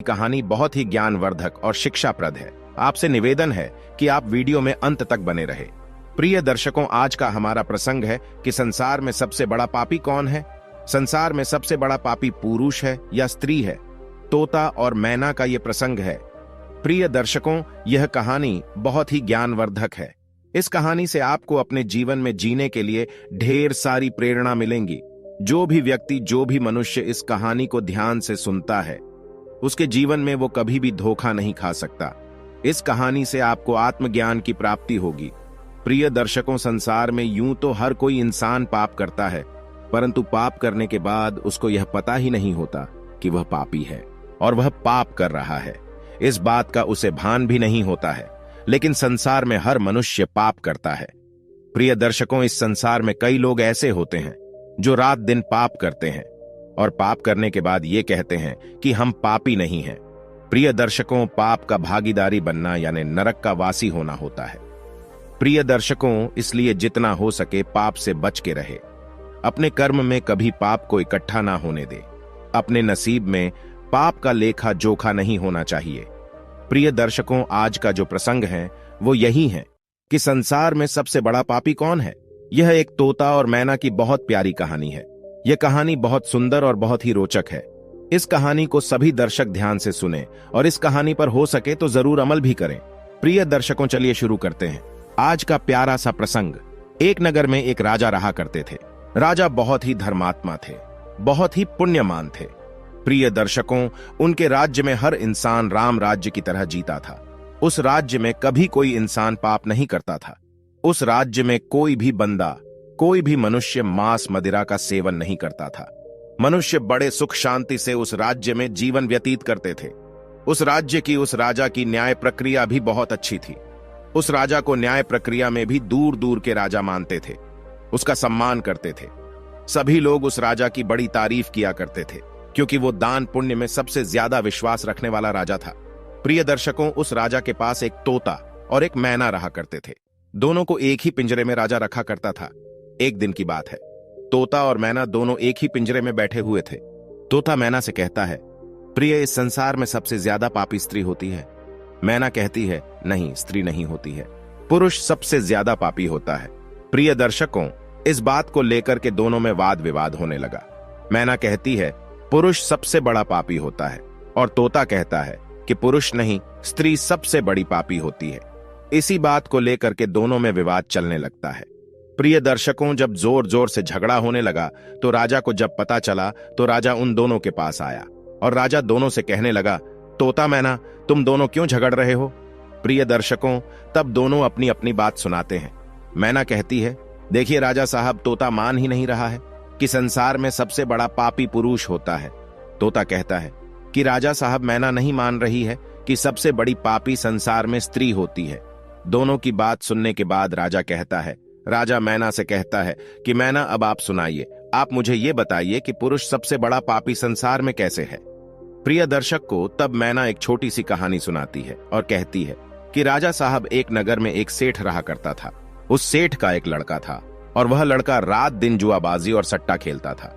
कहानी बहुत ही ज्ञानवर्धक और शिक्षाप्रद है। आपसे निवेदन है कि आप वीडियो में अंत तक बने रहे। प्रिय दर्शकों, आज का हमारा प्रसंग है कि संसार में सबसे बड़ा पापी कौन है। संसार में सबसे बड़ा पापी पुरुष है या स्त्री है। तोता और मैना का ये प्रसंग है। प्रिय दर्शकों, यह कहानी बहुत ही ज्ञानवर्धक है। इस कहानी से आपको अपने जीवन में जीने के लिए ढेर सारी प्रेरणा मिलेंगी। जो भी व्यक्ति, जो भी मनुष्य इस कहानी को ध्यान से सुनता है, उसके जीवन में वो कभी भी धोखा नहीं खा सकता। इस कहानी से आपको आत्मज्ञान की प्राप्ति होगी। प्रिय दर्शकों, संसार में यूं तो हर कोई इंसान पाप करता है, परंतु पाप करने के बाद उसको यह पता ही नहीं होता कि वह पापी है और वह पाप कर रहा है। इस बात का उसे भान भी नहीं होता है। लेकिन संसार में हर मनुष्य पाप करता है। प्रिय दर्शकों, इस संसार में कई लोग ऐसे होते हैं जो रात दिन पाप करते हैं और पाप करने के बाद ये कहते हैं कि हम पापी नहीं हैं। प्रिय दर्शकों, पाप का भागीदारी बनना यानी नरक का वासी होना होता है। प्रिय दर्शकों, इसलिए जितना हो सके पाप से बच के रहे। अपने कर्म में कभी पाप को इकट्ठा ना होने दे। अपने नसीब में पाप का लेखा जोखा नहीं होना चाहिए। प्रिय दर्शकों, आज का जो प्रसंग है वो यही है कि संसार में सबसे बड़ा पापी कौन है। यह एक तोता और मैना की बहुत प्यारी कहानी है। यह कहानी बहुत सुंदर और बहुत ही रोचक है। इस कहानी को सभी दर्शक ध्यान से सुने और इस कहानी पर हो सके तो जरूर अमल भी करें। प्रिय दर्शकों, चलिए शुरू करते हैं आज का प्यारा सा प्रसंग। एक नगर में एक राजा रहा करते थे। राजा बहुत ही धर्मात्मा थे, बहुत ही पुण्यमान थे। प्रिय दर्शकों, उनके राज्य में हर इंसान राम राज्य की तरह जीता था। उस राज्य में कभी कोई इंसान पाप नहीं करता था। उस राज्य में कोई भी बंदा, कोई भी मनुष्य मांस मदिरा का सेवन नहीं करता था। मनुष्य बड़े सुख शांति से उस राज्य में जीवन व्यतीत करते थे। उस राज्य की, उस राजा की न्याय प्रक्रिया भी बहुत अच्छी थी। उस राजा को न्याय प्रक्रिया में भी दूर दूर के राजा मानते थे, उसका सम्मान करते थे। सभी लोग उस राजा की बड़ी तारीफ किया करते थे, क्योंकि वो दान पुण्य में सबसे ज्यादा विश्वास रखने वाला राजा था। प्रिय दर्शकों, उस राजा के पास एक तोता और एक मैना रहा करते थे। दोनों को एक ही पिंजरे में राजा रखा करता था। एक दिन की बात है, तोता और मैना दोनों एक ही पिंजरे में बैठे हुए थे। तोता मैना से कहता है, प्रिय, इस संसार में सबसे ज्यादा पापी स्त्री होती है। मैना कहती है, नहीं, स्त्री नहीं होती है, पुरुष सबसे ज्यादा पापी होता है। प्रिय दर्शकों, इस बात को लेकर के दोनों में वाद विवाद होने लगा। मैना कहती है पुरुष सबसे बड़ा पापी होता है और तोता कहता है कि पुरुष नहीं, स्त्री सबसे बड़ी पापी होती है। इसी बात को लेकर के दोनों में विवाद चलने लगता है। प्रिय दर्शकों, जब जोर जोर से झगड़ा होने लगा तो राजा को जब पता चला तो राजा उन दोनों के पास आया और राजा दोनों से कहने लगा, तोता मैना, तुम दोनों क्यों झगड़ रहे हो। प्रिय दर्शकों, तब दोनों अपनी अपनी बात सुनाते हैं। मैना कहती है, देखिए राजा साहब, तोता मान ही नहीं रहा है कि संसार में सबसे बड़ा पापी पुरुष होता है। तोता कहता है कि राजा साहब, मैना नहीं मान रही है कि सबसे बड़ी पापी संसार में स्त्री होती है। दोनों की बात सुनने के बाद राजा कहता है, राजा मैना से कहता है कि मैना, अब आप सुनाइए, आप मुझे ये बताइए कि पुरुष सबसे बड़ा पापी संसार में कैसे है। प्रिय दर्शक को तब मैना एक छोटी सी कहानी सुनाती है और कहती है कि राजा साहब, एक नगर में एक सेठ रहा करता था। उस सेठ का एक लड़का था और वह लड़का रात दिन जुआबाजी और सट्टा खेलता था।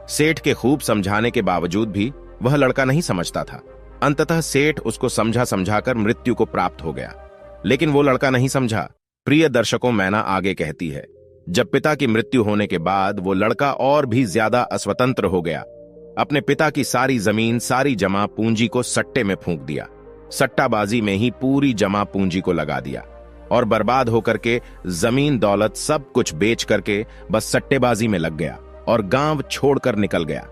सेठ के खूब समझाने के बावजूद भी वह लड़का नहीं समझता था। अंततः सेठ उसको समझा समझाकर मृत्यु को प्राप्त हो गया, लेकिन वो लड़का नहीं समझा। प्रिय दर्शकों, मैना आगे कहती है, जब पिता की मृत्यु होने के बाद वो लड़का और भी ज्यादा अस्वतंत्र हो गया। अपने पिता की सारी जमीन, सारी जमा पूंजी को सट्टे में फूंक दिया। सट्टाबाजी में ही पूरी जमा पूंजी को लगा दिया और बर्बाद होकर के जमीन दौलत सब कुछ बेच करके बस सट्टेबाजी में लग गया और गांव छोड़कर निकल गया।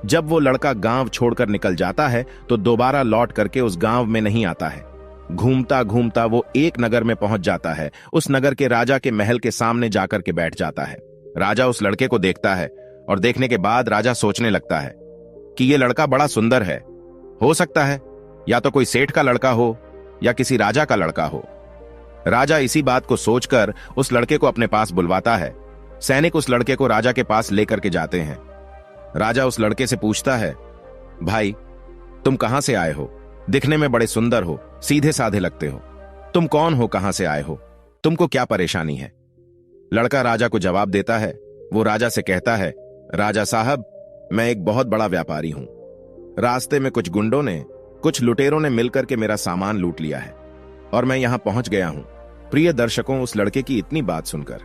जब वो लड़का गांव छोड़कर निकल जाता है तो दोबारा लौट करके उस गांव में नहीं आता है। घूमता घूमता वो एक नगर में पहुंच जाता है। उस नगर के राजा के महल के सामने जाकर के बैठ जाता है। राजा उस लड़के को देखता है और देखने के बाद राजा सोचने लगता है कि ये लड़का बड़ा सुंदर है। हो सकता है या तो कोई सेठ का लड़का हो या किसी राजा का लड़का हो। राजा इसी बात को सोचकर उस लड़के को अपने पास बुलवाता है। सैनिक उस लड़के को राजा के पास लेकर के जाते हैं। राजा उस लड़के से पूछता है, भाई, तुम कहां से आए हो? दिखने में बड़े सुंदर हो, सीधे साधे लगते हो। तुम कौन हो, कहां से आए हो, तुमको क्या परेशानी है? लड़का राजा को जवाब देता है। वो राजा से कहता है, राजा साहब, मैं एक बहुत बड़ा व्यापारी हूं। रास्ते में कुछ गुंडों ने कुछ लुटेरों ने मिलकर के मेरा सामान लूट लिया है और मैं यहां पहुंच गया हूं। प्रिय दर्शकों, उस लड़के की इतनी बात सुनकर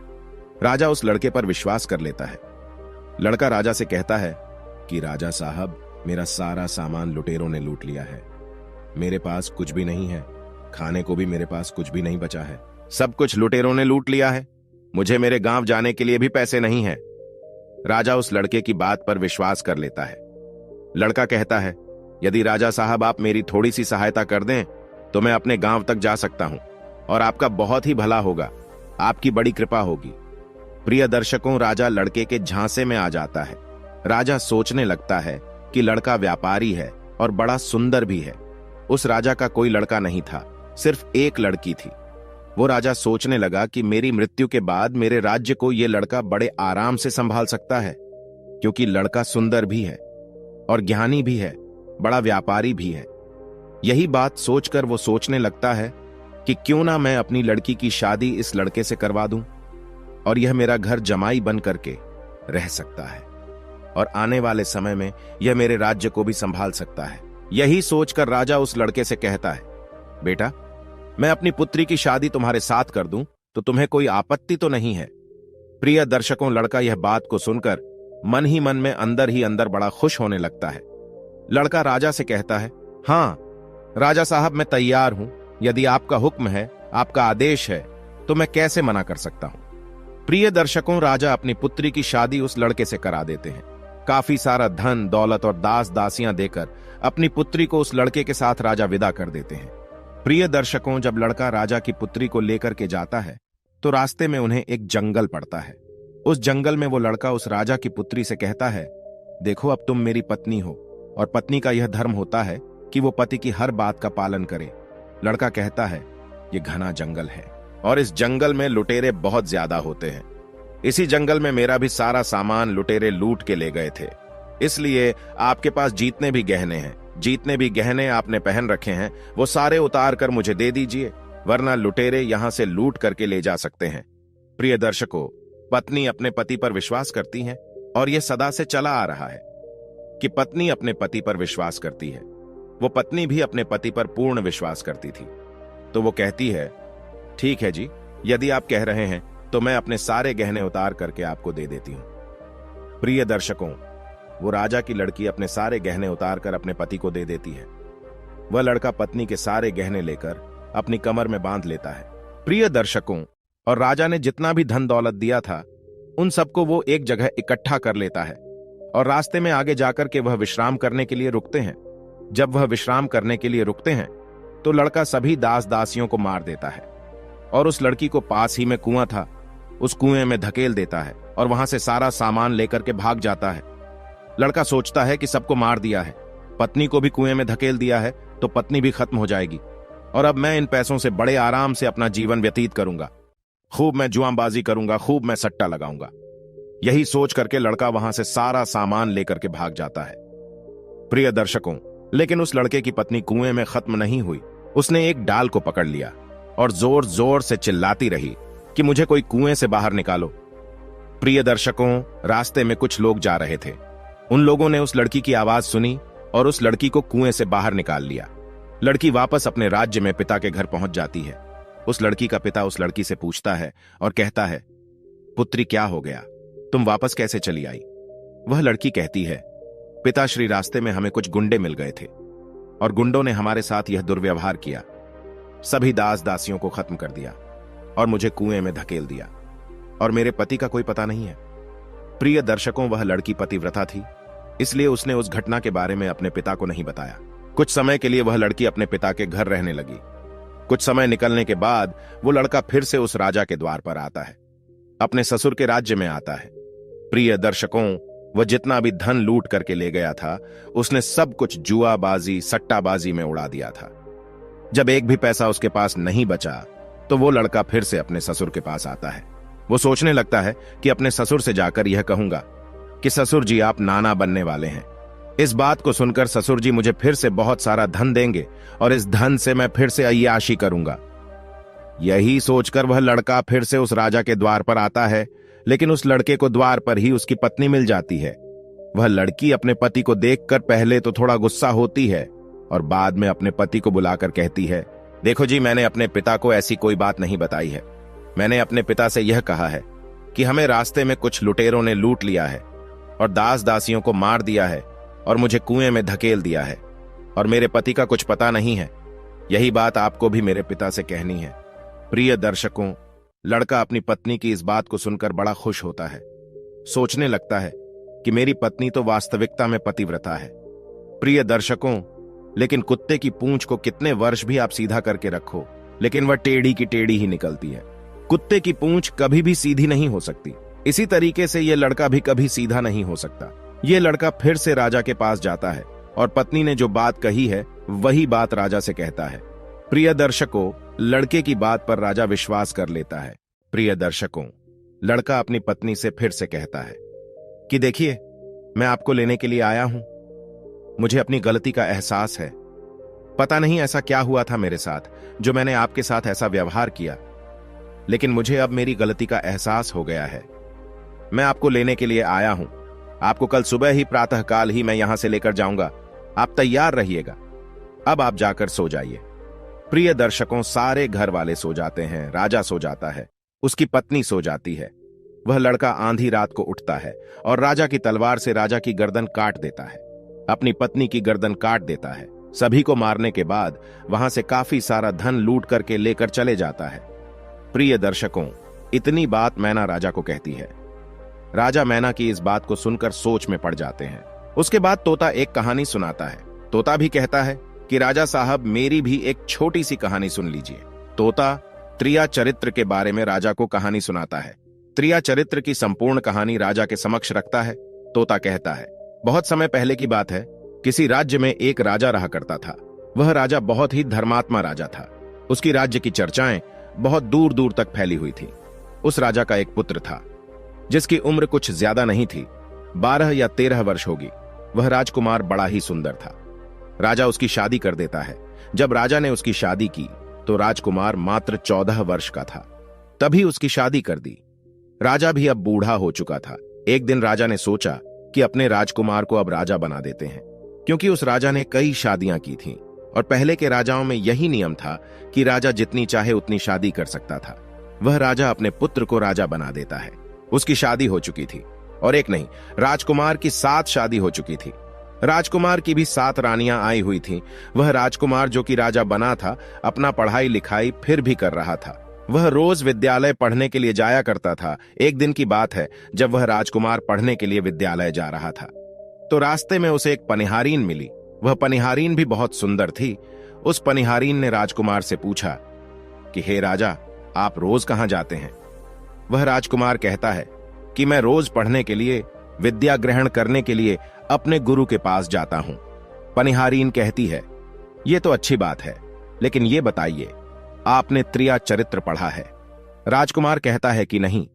राजा उस लड़के पर विश्वास कर लेता है। लड़का राजा से कहता है कि राजा साहब, मेरा सारा सामान लुटेरों ने लूट लिया है। मेरे पास कुछ भी नहीं है, खाने को भी मेरे पास कुछ भी नहीं बचा है। सब कुछ लुटेरों ने लूट लिया है। मुझे मेरे गांव जाने के लिए भी पैसे नहीं है। राजा उस लड़के की बात पर विश्वास कर लेता है। लड़का कहता है, यदि राजा साहब आप मेरी थोड़ी सी सहायता कर दें तो मैं अपने गांव तक जा सकता हूं और आपका बहुत ही भला होगा, आपकी बड़ी कृपा होगी। प्रिय दर्शकों, राजा लड़के के झांसे में आ जाता है। राजा सोचने लगता है कि लड़का व्यापारी है और बड़ा सुंदर भी है। उस राजा का कोई लड़का नहीं था, सिर्फ एक लड़की थी। वो राजा सोचने लगा कि मेरी मृत्यु के बाद मेरे राज्य को यह लड़का बड़े आराम से संभाल सकता है, क्योंकि लड़का सुंदर भी है और ज्ञानी भी है, बड़ा व्यापारी भी है। यही बात सोचकर वो सोचने लगता है कि क्यों ना मैं अपनी लड़की की शादी इस लड़के से करवा दूं और यह मेरा घर जमाई बन करके रह सकता है और आने वाले समय में यह मेरे राज्य को भी संभाल सकता है। यही सोचकर राजा उस लड़के से कहता है, बेटा, मैं अपनी पुत्री की शादी तुम्हारे साथ कर दूं तो तुम्हें कोई आपत्ति तो नहीं है। प्रिय दर्शकों, लड़का यह बात को सुनकर मन ही मन में अंदर ही अंदर बड़ा खुश होने लगता है। लड़का राजा से कहता है, हां राजा साहब, मैं तैयार हूं। यदि आपका हुक्म है, आपका आदेश है, तो मैं कैसे मना कर सकता हूं। प्रिय दर्शकों, राजा अपनी पुत्री की शादी उस लड़के से करा देते हैं। काफी सारा धन दौलत और दास दासियां देकर अपनी पुत्री को उस लड़के के साथ राजा विदा कर देते हैं। प्रिय दर्शकों, जब लड़का राजा की पुत्री को लेकर के जाता है तो रास्ते में उन्हें एक जंगल पड़ता है। उस जंगल में वो लड़का उस राजा की पुत्री से कहता है, देखो, अब तुम मेरी पत्नी हो और पत्नी का यह धर्म होता है कि वो पति की हर बात का पालन करे। लड़का कहता है, ये घना जंगल है और इस जंगल में लुटेरे बहुत ज्यादा होते हैं। इसी जंगल में मेरा भी सारा सामान लुटेरे लूट के ले गए थे, इसलिए आपके पास जितने भी गहने आपने पहन रखे हैं वो सारे उतार कर मुझे दे दीजिए, वरना लुटेरे यहां से लूट करके ले जा सकते हैं। प्रिय दर्शकों, पत्नी अपने पति पर विश्वास करती है और यह सदा से चला आ रहा है कि पत्नी अपने पति पर विश्वास करती है। वो पत्नी भी अपने पति पर पूर्ण विश्वास करती थी। तो वो कहती है, ठीक है जी, यदि आप कह रहे हैं तो मैं अपने सारे गहने उतार करके आपको दे देती हूं। प्रिय दर्शकों, वो राजा की लड़की अपने सारे गहने उतार कर अपने पति को दे देती है। वह लड़का पत्नी के सारे गहने लेकर अपनी कमर में बांध लेता है। प्रिय दर्शकों, और राजा ने जितना भी धन दौलत दिया था उन सबको वो एक जगह इकट्ठा कर लेता है और रास्ते में आगे जाकर के वह विश्राम करने के लिए रुकते हैं। जब वह विश्राम करने के लिए रुकते हैं तो लड़का सभी दास दासियों को मार देता है और उस लड़की को पास ही में कुआं था, उस कुएं में धकेल देता है और वहां से सारा सामान लेकर के भाग जाता है। लड़का सोचता है कि सबको मार दिया है, पत्नी को भी कुएं में धकेल दिया है तो पत्नी भी खत्म हो जाएगी और अब मैं इन पैसों से बड़े आराम से अपना जीवन व्यतीत करूंगा। खूब मैं जुआंबाजी करूंगा, खूब मैं सट्टा लगाऊंगा। यही सोच करके लड़का वहां से सारा सामान लेकर के भाग जाता है। प्रिय दर्शकों, लेकिन उस लड़के की पत्नी कुएं में खत्म नहीं हुई। उसने एक डाल को पकड़ लिया और जोर जोर से चिल्लाती रही कि मुझे कोई कुएं से बाहर निकालो। प्रिय दर्शकों, रास्ते में कुछ लोग जा रहे थे। उन लोगों ने उस लड़की की आवाज सुनी और उस लड़की को कुएं से बाहर निकाल लिया। लड़की वापस अपने राज्य में पिता के घर पहुंच जाती है। उस लड़की का पिता उस लड़की से पूछता है और कहता है, पुत्री, क्या हो गया, तुम वापस कैसे चली आई? वह लड़की कहती है, पिताश्री, रास्ते में हमें कुछ गुंडे मिल गए थे और गुंडों ने हमारे साथ यह दुर्व्यवहार किया, सभी दास दासियों को खत्म कर दिया और मुझे कुएं में धकेल दिया और मेरे पति का कोई पता नहीं है। प्रिय दर्शकों, वह लड़की पतिव्रता थी, इसलिए उसने उस घटना के बारे में अपने पिता को नहीं बताया। कुछ समय के लिए वह लड़की अपने पिता के घर रहने लगी। कुछ समय निकलने के बाद वो लड़का फिर से उस राजा के द्वार पर आता है, अपने ससुर के राज्य में आता है। प्रिय दर्शकों, वह जितना भी धन लूट करके ले गया था उसने सब कुछ जुआबाजी सट्टाबाजी में उड़ा दिया था। जब एक भी पैसा उसके पास नहीं बचा तो वो लड़का फिर से अपने ससुर के पास आता है। वो सोचने लगता है कि अपने ससुर से जाकर यह कहूंगा कि ससुर जी, आप नाना बनने वाले हैं। इस बात को सुनकर ससुर जी मुझे फिर से बहुत सारा धन देंगे और इस धन से मैं फिर से अय्याशी करूंगा। यही सोचकर वह लड़का फिर से उस राजा के द्वार पर आता है, लेकिन उस लड़के को द्वार पर ही उसकी पत्नी मिल जाती है। वह लड़की अपने पति को देखकर पहले तो थोड़ा गुस्सा होती है और बाद में अपने पति को बुलाकर कहती है, देखो जी, मैंने अपने पिता को ऐसी कोई बात नहीं बताई है। मैंने अपने पिता से यह कहा है कि हमें रास्ते में कुछ लुटेरों ने लूट लिया है और दास दासियों को मार दिया है और मुझे कुएं में धकेल दिया है और मेरे पति का कुछ पता नहीं है। यही बात आपको भी मेरे पिता से कहनी है। प्रिय दर्शकों, लड़का अपनी पत्नी की इस बात को सुनकर बड़ा खुश होता है। सोचने लगता है कि मेरी पत्नी तो वास्तविकता में पतिव्रता है। प्रिय दर्शकों, लेकिन कुत्ते की पूंछ को कितने वर्ष भी आप सीधा करके रखो, लेकिन वह टेढ़ी की टेढ़ी ही निकलती है। कुत्ते की पूंछ कभी भी सीधी नहीं हो सकती। इसी तरीके से यह लड़का भी कभी सीधा नहीं हो सकता। यह लड़का फिर से राजा के पास जाता है और पत्नी ने जो बात कही है वही बात राजा से कहता है। प्रिय दर्शकों, लड़के की बात पर राजा विश्वास कर लेता है। प्रिय दर्शकों, लड़का अपनी पत्नी से फिर से कहता है कि देखिए, मैं आपको लेने के लिए आया हूं। मुझे अपनी गलती का एहसास है। पता नहीं ऐसा क्या हुआ था मेरे साथ जो मैंने आपके साथ ऐसा व्यवहार किया, लेकिन मुझे अब मेरी गलती का एहसास हो गया है। मैं आपको लेने के लिए आया हूं। आपको कल सुबह ही प्रातःकाल ही मैं यहां से लेकर जाऊंगा। आप तैयार रहिएगा। अब आप जाकर सो जाइए। प्रिय दर्शकों, सारे घर वाले सो जाते हैं। राजा सो जाता है, उसकी पत्नी सो जाती है। वह लड़का आंधी रात को उठता है और राजा की तलवार से राजा की गर्दन काट देता है, अपनी पत्नी की गर्दन काट देता है। सभी को मारने के बाद वहां से काफी सारा धन लूट करके लेकर चले जाता है। प्रिय दर्शकों, इतनी बात मैना राजा को कहती है। राजा मैना की इस बात को सुनकर सोच में पड़ जाते हैं। उसके बाद तोता एक कहानी सुनाता है। तोता भी कहता है कि राजा साहब, मेरी भी एक छोटी सी कहानी सुन लीजिए। तोता त्रिया चरित्र के बारे में राजा को कहानी सुनाता है। त्रिया चरित्र की संपूर्ण कहानी राजा के समक्ष रखता है। तोता कहता है, बहुत समय पहले की बात है। किसी राज्य में एक राजा रहा करता था। वह राजा बहुत ही धर्मात्मा राजा था। उसकी राज्य की चर्चाएं बहुत दूर दूर तक फैली हुई थी। उस राजा का एक पुत्र था जिसकी उम्र कुछ ज्यादा नहीं थी, 12 या 13 वर्ष होगी। वह राजकुमार बड़ा ही सुंदर था। राजा उसकी शादी कर देता है। जब राजा ने उसकी शादी की तो राजकुमार मात्र 14 वर्ष का था। तभी उसकी शादी कर दी। राजा भी अब बूढ़ा हो चुका था। एक दिन राजा ने सोचा कि अपने राजकुमार को अब राजा बना देते हैं, क्योंकि उस राजा ने कई शादियां की थीं और पहले के राजाओं में यही नियम था कि राजा जितनी चाहे उतनी शादी कर सकता था। वह राजा अपने पुत्र को राजा बना देता है। उसकी शादी हो चुकी थी और एक नहीं, राजकुमार की 7 शादी हो चुकी थी। राजकुमार की भी 7 रानियां आई हुई थीं। वह राजकुमार जो कि राजा बना था, अपना पढ़ाई लिखाई फिर भी कर रहा था। वह रोज विद्यालय पढ़ने के लिए जाया करता था। एक दिन की बात है, जब वह राजकुमार पढ़ने के लिए विद्यालय जा रहा था तो रास्ते में उसे एक पनिहारीन मिली। वह पनिहारीन भी बहुत सुंदर थी। उस पनिहारीन ने राजकुमार से पूछा कि हे राजा, आप रोज कहां जाते हैं? वह राजकुमार कहता है कि मैं रोज पढ़ने के लिए, विद्या ग्रहण करने के लिए अपने गुरु के पास जाता हूं। पनिहारीन कहती है, यह तो अच्छी बात है, लेकिन यह बताइए, आपने त्रिया चरित्र पढ़ा है? राजकुमार कहता है कि नहीं।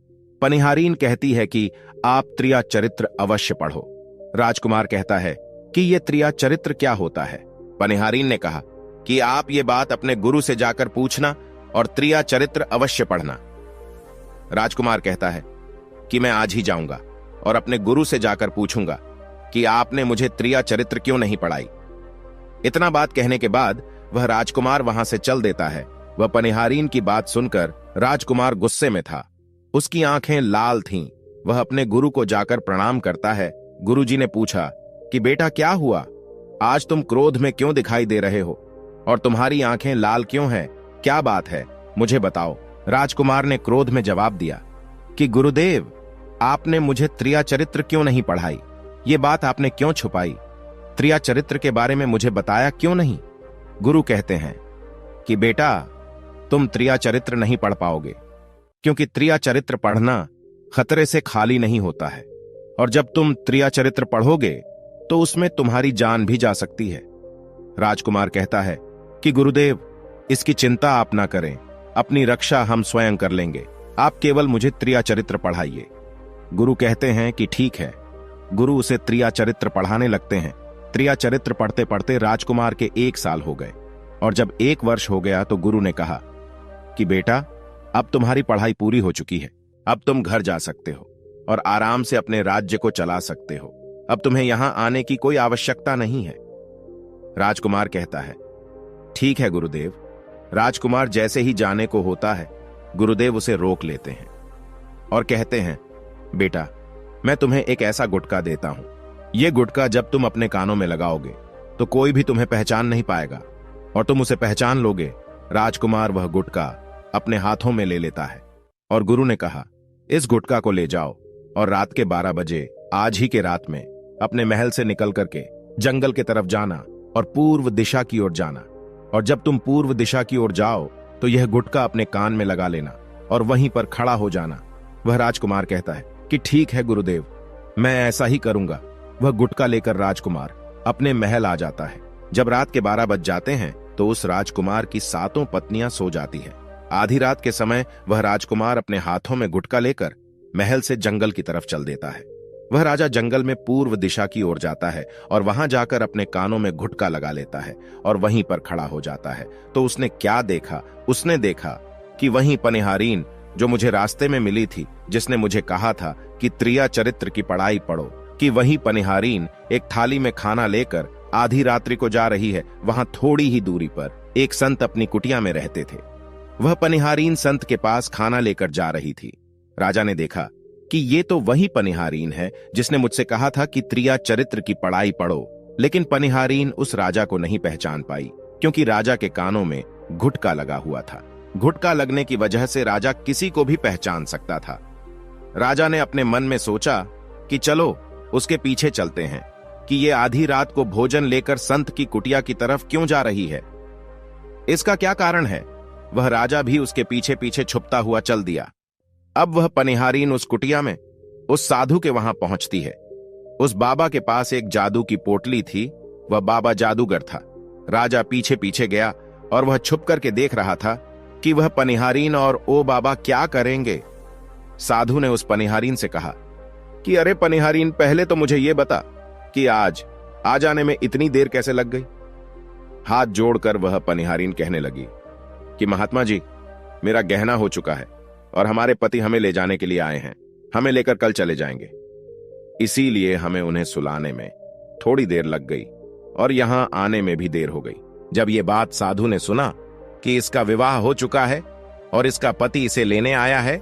पनिहारीन कहती है कि आप त्रिया चरित्र अवश्य पढ़ो। राजकुमार कहता है कि यह त्रिया चरित्र क्या होता है? पनिहारीन ने कहा कि आप ये बात अपने गुरु से जाकर पूछना और त्रिया चरित्र अवश्य पढ़ना। राजकुमार कहता है कि मैं आज ही जाऊंगा और अपने गुरु से जाकर पूछूंगा कि आपने मुझे त्रिया चरित्र क्यों नहीं पढ़ाई। इतना बात कहने के बाद वह राजकुमार वहां से चल देता है। वह पनिहारीन की बात सुनकर राजकुमार गुस्से में था। उसकी आंखें लाल थीं। वह अपने गुरु को जाकर प्रणाम करता है। गुरुजी ने पूछा कि बेटा, क्या हुआ? आज तुम क्रोध में क्यों दिखाई दे रहे हो और तुम्हारी आंखें लाल क्यों हैं? क्या बात है, मुझे बताओ। राजकुमार ने क्रोध में जवाब दिया कि गुरुदेव, आपने मुझे त्रिया चरित्र क्यों नहीं पढ़ाई? ये बात आपने क्यों छुपाई? त्रिया चरित्र के बारे में मुझे बताया क्यों नहीं? गुरु कहते हैं कि बेटा, तुम त्रिया चरित्र नहीं पढ़ पाओगे, क्योंकि त्रिया चरित्र पढ़ना खतरे से खाली नहीं होता है, और जब तुम त्रिया चरित्र पढ़ोगे तो उसमें तुम्हारी जान भी जा सकती है। राजकुमार कहता है कि गुरुदेव, इसकी चिंता आप ना करें, अपनी रक्षा हम स्वयं कर लेंगे, आप केवल मुझे त्रिया चरित्र पढ़ाइए। गुरु कहते हैं कि ठीक है। गुरु उसे त्रिया चरित्र पढ़ाने लगते हैं। त्रिया चरित्र पढ़ते पढ़ते राजकुमार के 1 साल हो गए और जब 1 वर्ष हो गया तो गुरु ने कहा कि बेटा, अब तुम्हारी पढ़ाई पूरी हो चुकी है। अब तुम घर जा सकते हो और आराम से अपने राज्य को चला सकते हो। अब तुम्हें यहां आने की कोई आवश्यकता नहीं है। राजकुमार कहता है, ठीक है गुरुदेव। राजकुमार जैसे ही जाने को होता है, गुरुदेव उसे रोक लेते हैं और कहते हैं, बेटा, मैं तुम्हें एक ऐसा गुटका देता हूं। यह गुटका जब तुम अपने कानों में लगाओगे तो कोई भी तुम्हें पहचान नहीं पाएगा और तुम उसे पहचान लोगे। राजकुमार वह गुटका अपने हाथों में ले लेता है और गुरु ने कहा, इस गुटका को ले जाओ और रात के 12 बजे आज ही के रात में अपने महल से निकल करके जंगल की तरफ जाना और पूर्व दिशा की ओर जाना। और जब तुम पूर्व दिशा की ओर जाओ तो यह गुटका अपने कान में लगा लेना और वहीं पर खड़ा हो जाना। वह राजकुमार कहता है कि ठीक है गुरुदेव, मैं ऐसा ही करूंगा। वह गुटका लेकर राजकुमार अपने महल आ जाता है। जब रात के 12 बज जाते हैं तो उस राजकुमार की 7 पत्नियां सो जाती है। आधी रात के समय वह राजकुमार अपने हाथों में गुटका लेकर महल से जंगल की तरफ चल देता है। वह राजा जंगल में पूर्व दिशा की ओर जाता है और वहां जाकर अपने कानों में गुटका लगा लेता है और वहीं पर खड़ा हो जाता है। तो उसने क्या देखा? उसने देखा कि वहीं पनिहारीन जो मुझे रास्ते में मिली थी, जिसने मुझे कहा था कि त्रिया चरित्र की पढ़ाई पढ़ो, कि वही पनिहारीन एक थाली में खाना लेकर आधी रात्रि को जा रही है। वहां थोड़ी ही दूरी पर एक संत अपनी कुटिया में रहते थे। वह पनिहारीन संत के पास खाना लेकर जा रही थी। राजा ने देखा कि ये तो वही पनिहारीन है जिसने मुझसे कहा था कि त्रिया चरित्र की पढ़ाई पढ़ो। लेकिन पनिहारीन उस राजा को नहीं पहचान पाई क्योंकि राजा के कानों में गुटका लगा हुआ था। गुटका लगने की वजह से राजा किसी को भी पहचान सकता था। राजा ने अपने मन में सोचा कि चलो उसके पीछे चलते हैं कि ये आधी रात को भोजन लेकर संत की कुटिया की तरफ क्यों जा रही है, इसका क्या कारण है। वह राजा भी उसके पीछे पीछे छुपता हुआ चल दिया। अब वह पनिहारीन उस कुटिया में उस साधु के वहां पहुंचती है। उस बाबा के पास एक जादू की पोटली थी। वह बाबा जादूगर था। राजा पीछे पीछे गया और वह छुप करके देख रहा था कि वह पनिहारीन और ओ बाबा क्या करेंगे। साधु ने उस पनिहारीन से कहा कि अरे पनिहारीन, पहले तो मुझे यह बता कि आज आ जाने में इतनी देर कैसे लग गई। हाथ जोड़कर वह पनिहारीन कहने लगी कि महात्मा जी, मेरा गहना हो चुका है और हमारे पति हमें ले जाने के लिए आए हैं। हमें लेकर कल चले जाएंगे, इसीलिए हमें उन्हें सुलाने में थोड़ी देर लग गई और यहां आने में भी देर हो गई। जब ये बात साधु ने सुना कि इसका विवाह हो चुका है और इसका पति इसे लेने आया है,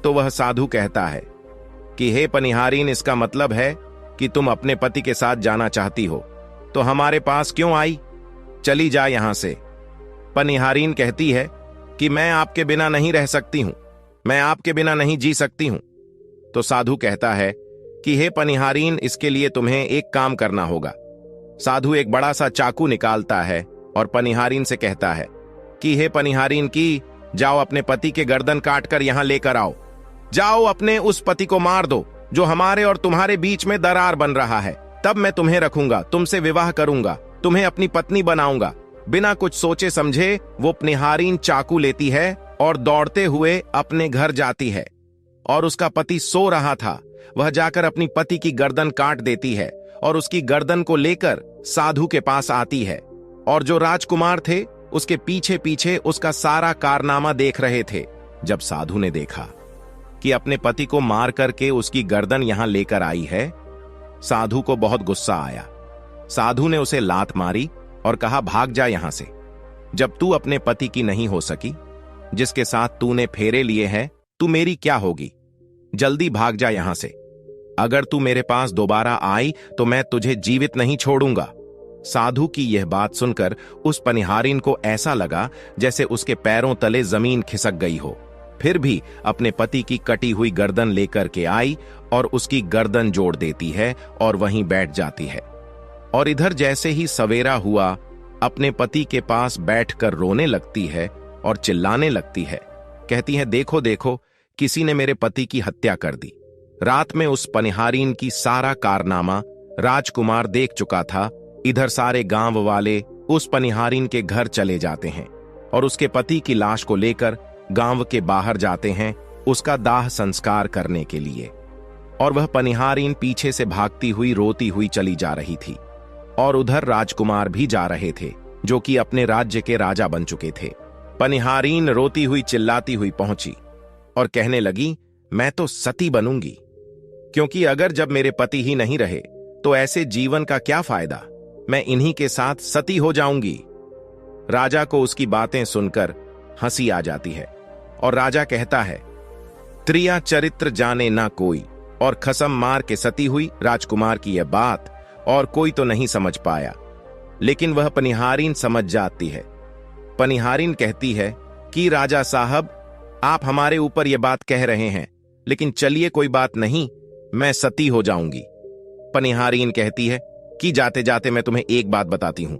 तो वह साधु कहता है कि हे पनिहारीन, इसका मतलब है कि तुम अपने पति के साथ जाना चाहती हो, तो हमारे पास क्यों आई? चली जा यहां से। पनिहारीन कहती है कि मैं आपके बिना नहीं रह सकती हूं, मैं आपके बिना नहीं जी सकती हूं। तो साधु कहता है कि हे पनिहारीन, इसके लिए तुम्हें एक काम करना होगा। साधु एक बड़ा सा चाकू निकालता है और पनिहारीन से कहता है कि हे पनिहारीन की, जाओ अपने पति के गर्दन काटकर यहां लेकर आओ। जाओ अपने उस पति को मार दो जो हमारे और तुम्हारे बीच में दरार बन रहा है। तब मैं तुम्हें रखूंगा, तुमसे विवाह करूंगा, तुम्हें अपनी पत्नी बनाऊंगा। बिना कुछ सोचे समझे वो पनिहारीन चाकू लेती है और दौड़ते हुए अपने घर जाती है। और उसका पति सो रहा था। वह जाकर अपनी पति की गर्दन काट देती है और उसकी गर्दन को लेकर साधु के पास आती है। और जो राजकुमार थे उसके पीछे पीछे उसका सारा कारनामा देख रहे थे। जब साधु ने देखा कि अपने पति को मार करके उसकी गर्दन यहां लेकर आई है, साधु को बहुत गुस्सा आया। साधु ने उसे लात मारी और कहा, भाग जा यहां से। जब तू अपने पति की नहीं हो सकी, जिसके साथ तूने फेरे लिए हैं, तू मेरी क्या होगी? जल्दी भाग जा यहां से। अगर तू मेरे पास दोबारा आई तो मैं तुझे जीवित नहीं छोड़ूंगा। साधु की यह बात सुनकर उस पनिहारीन को ऐसा लगा जैसे उसके पैरों तले जमीन खिसक गई हो। फिर भी अपने पति की कटी हुई गर्दन लेकर के आई और उसकी गर्दन जोड़ देती है और वहीं बैठ जाती है। और इधर जैसे ही सवेरा हुआ, अपने पति के पास बैठकर रोने लगती है और चिल्लाने लगती है। कहती है, देखो देखो, किसी ने मेरे पति की हत्या कर दी। रात में उस पनिहारीन की सारा कारनामा राजकुमार देख चुका था। इधर सारे गांव वाले उस पनिहारीन के घर चले जाते हैं और उसके पति की लाश को लेकर गांव के बाहर जाते हैं उसका दाह संस्कार करने के लिए। और वह पनिहारीन पीछे से भागती हुई रोती हुई चली जा रही थी। और उधर राजकुमार भी जा रहे थे जो कि अपने राज्य के राजा बन चुके थे। पनिहारीन रोती हुई चिल्लाती हुई पहुंची और कहने लगी, मैं तो सती बनूंगी, क्योंकि अगर जब मेरे पति ही नहीं रहे तो ऐसे जीवन का क्या फायदा। मैं इन्हीं के साथ सती हो जाऊंगी। राजा को उसकी बातें सुनकर हंसी आ जाती है और राजा कहता है, त्रिया चरित्र जाने ना कोई, और खसम मार के सती हुई। राजकुमार की यह बात और कोई तो नहीं समझ पाया, लेकिन वह पनिहारीन समझ जाती है। पनिहारीन कहती है कि राजा साहब, आप हमारे ऊपर यह बात कह रहे हैं, लेकिन चलिए कोई बात नहीं, मैं सती हो जाऊंगी। पनिहारीन कहती है कि जाते जाते मैं तुम्हें एक बात बताती हूं।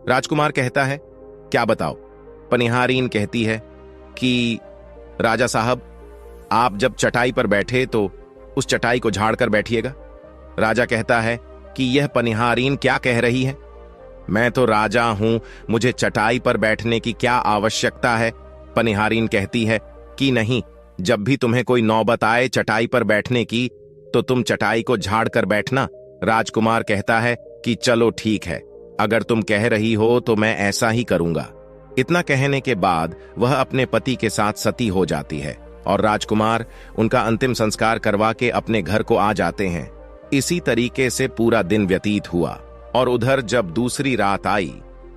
राजकुमार कहता है, क्या बताओ? पनिहारीन कहती है कि राजा साहब, आप जब चटाई पर बैठे तो उस चटाई को झाड़ कर बैठिएगा। राजा कहता है कि यह पनिहारीन क्या कह रही है? मैं तो राजा हूं, मुझे चटाई पर बैठने की क्या आवश्यकता है? पनिहारीन कहती है कि नहीं, जब भी तुम्हें कोई नौबत आए चटाई पर बैठने की, तो तुम चटाई को झाड़ कर बैठना। राजकुमार कहता है कि चलो ठीक है, अगर तुम कह रही हो तो मैं ऐसा ही करूंगा। इतना कहने के बाद वह अपने पति के साथ सती हो जाती है और राजकुमार उनका अंतिम संस्कार करवा के अपने घर को आ जाते हैं। इसी तरीके से पूरा दिन व्यतीत हुआ और उधर जब दूसरी रात आई,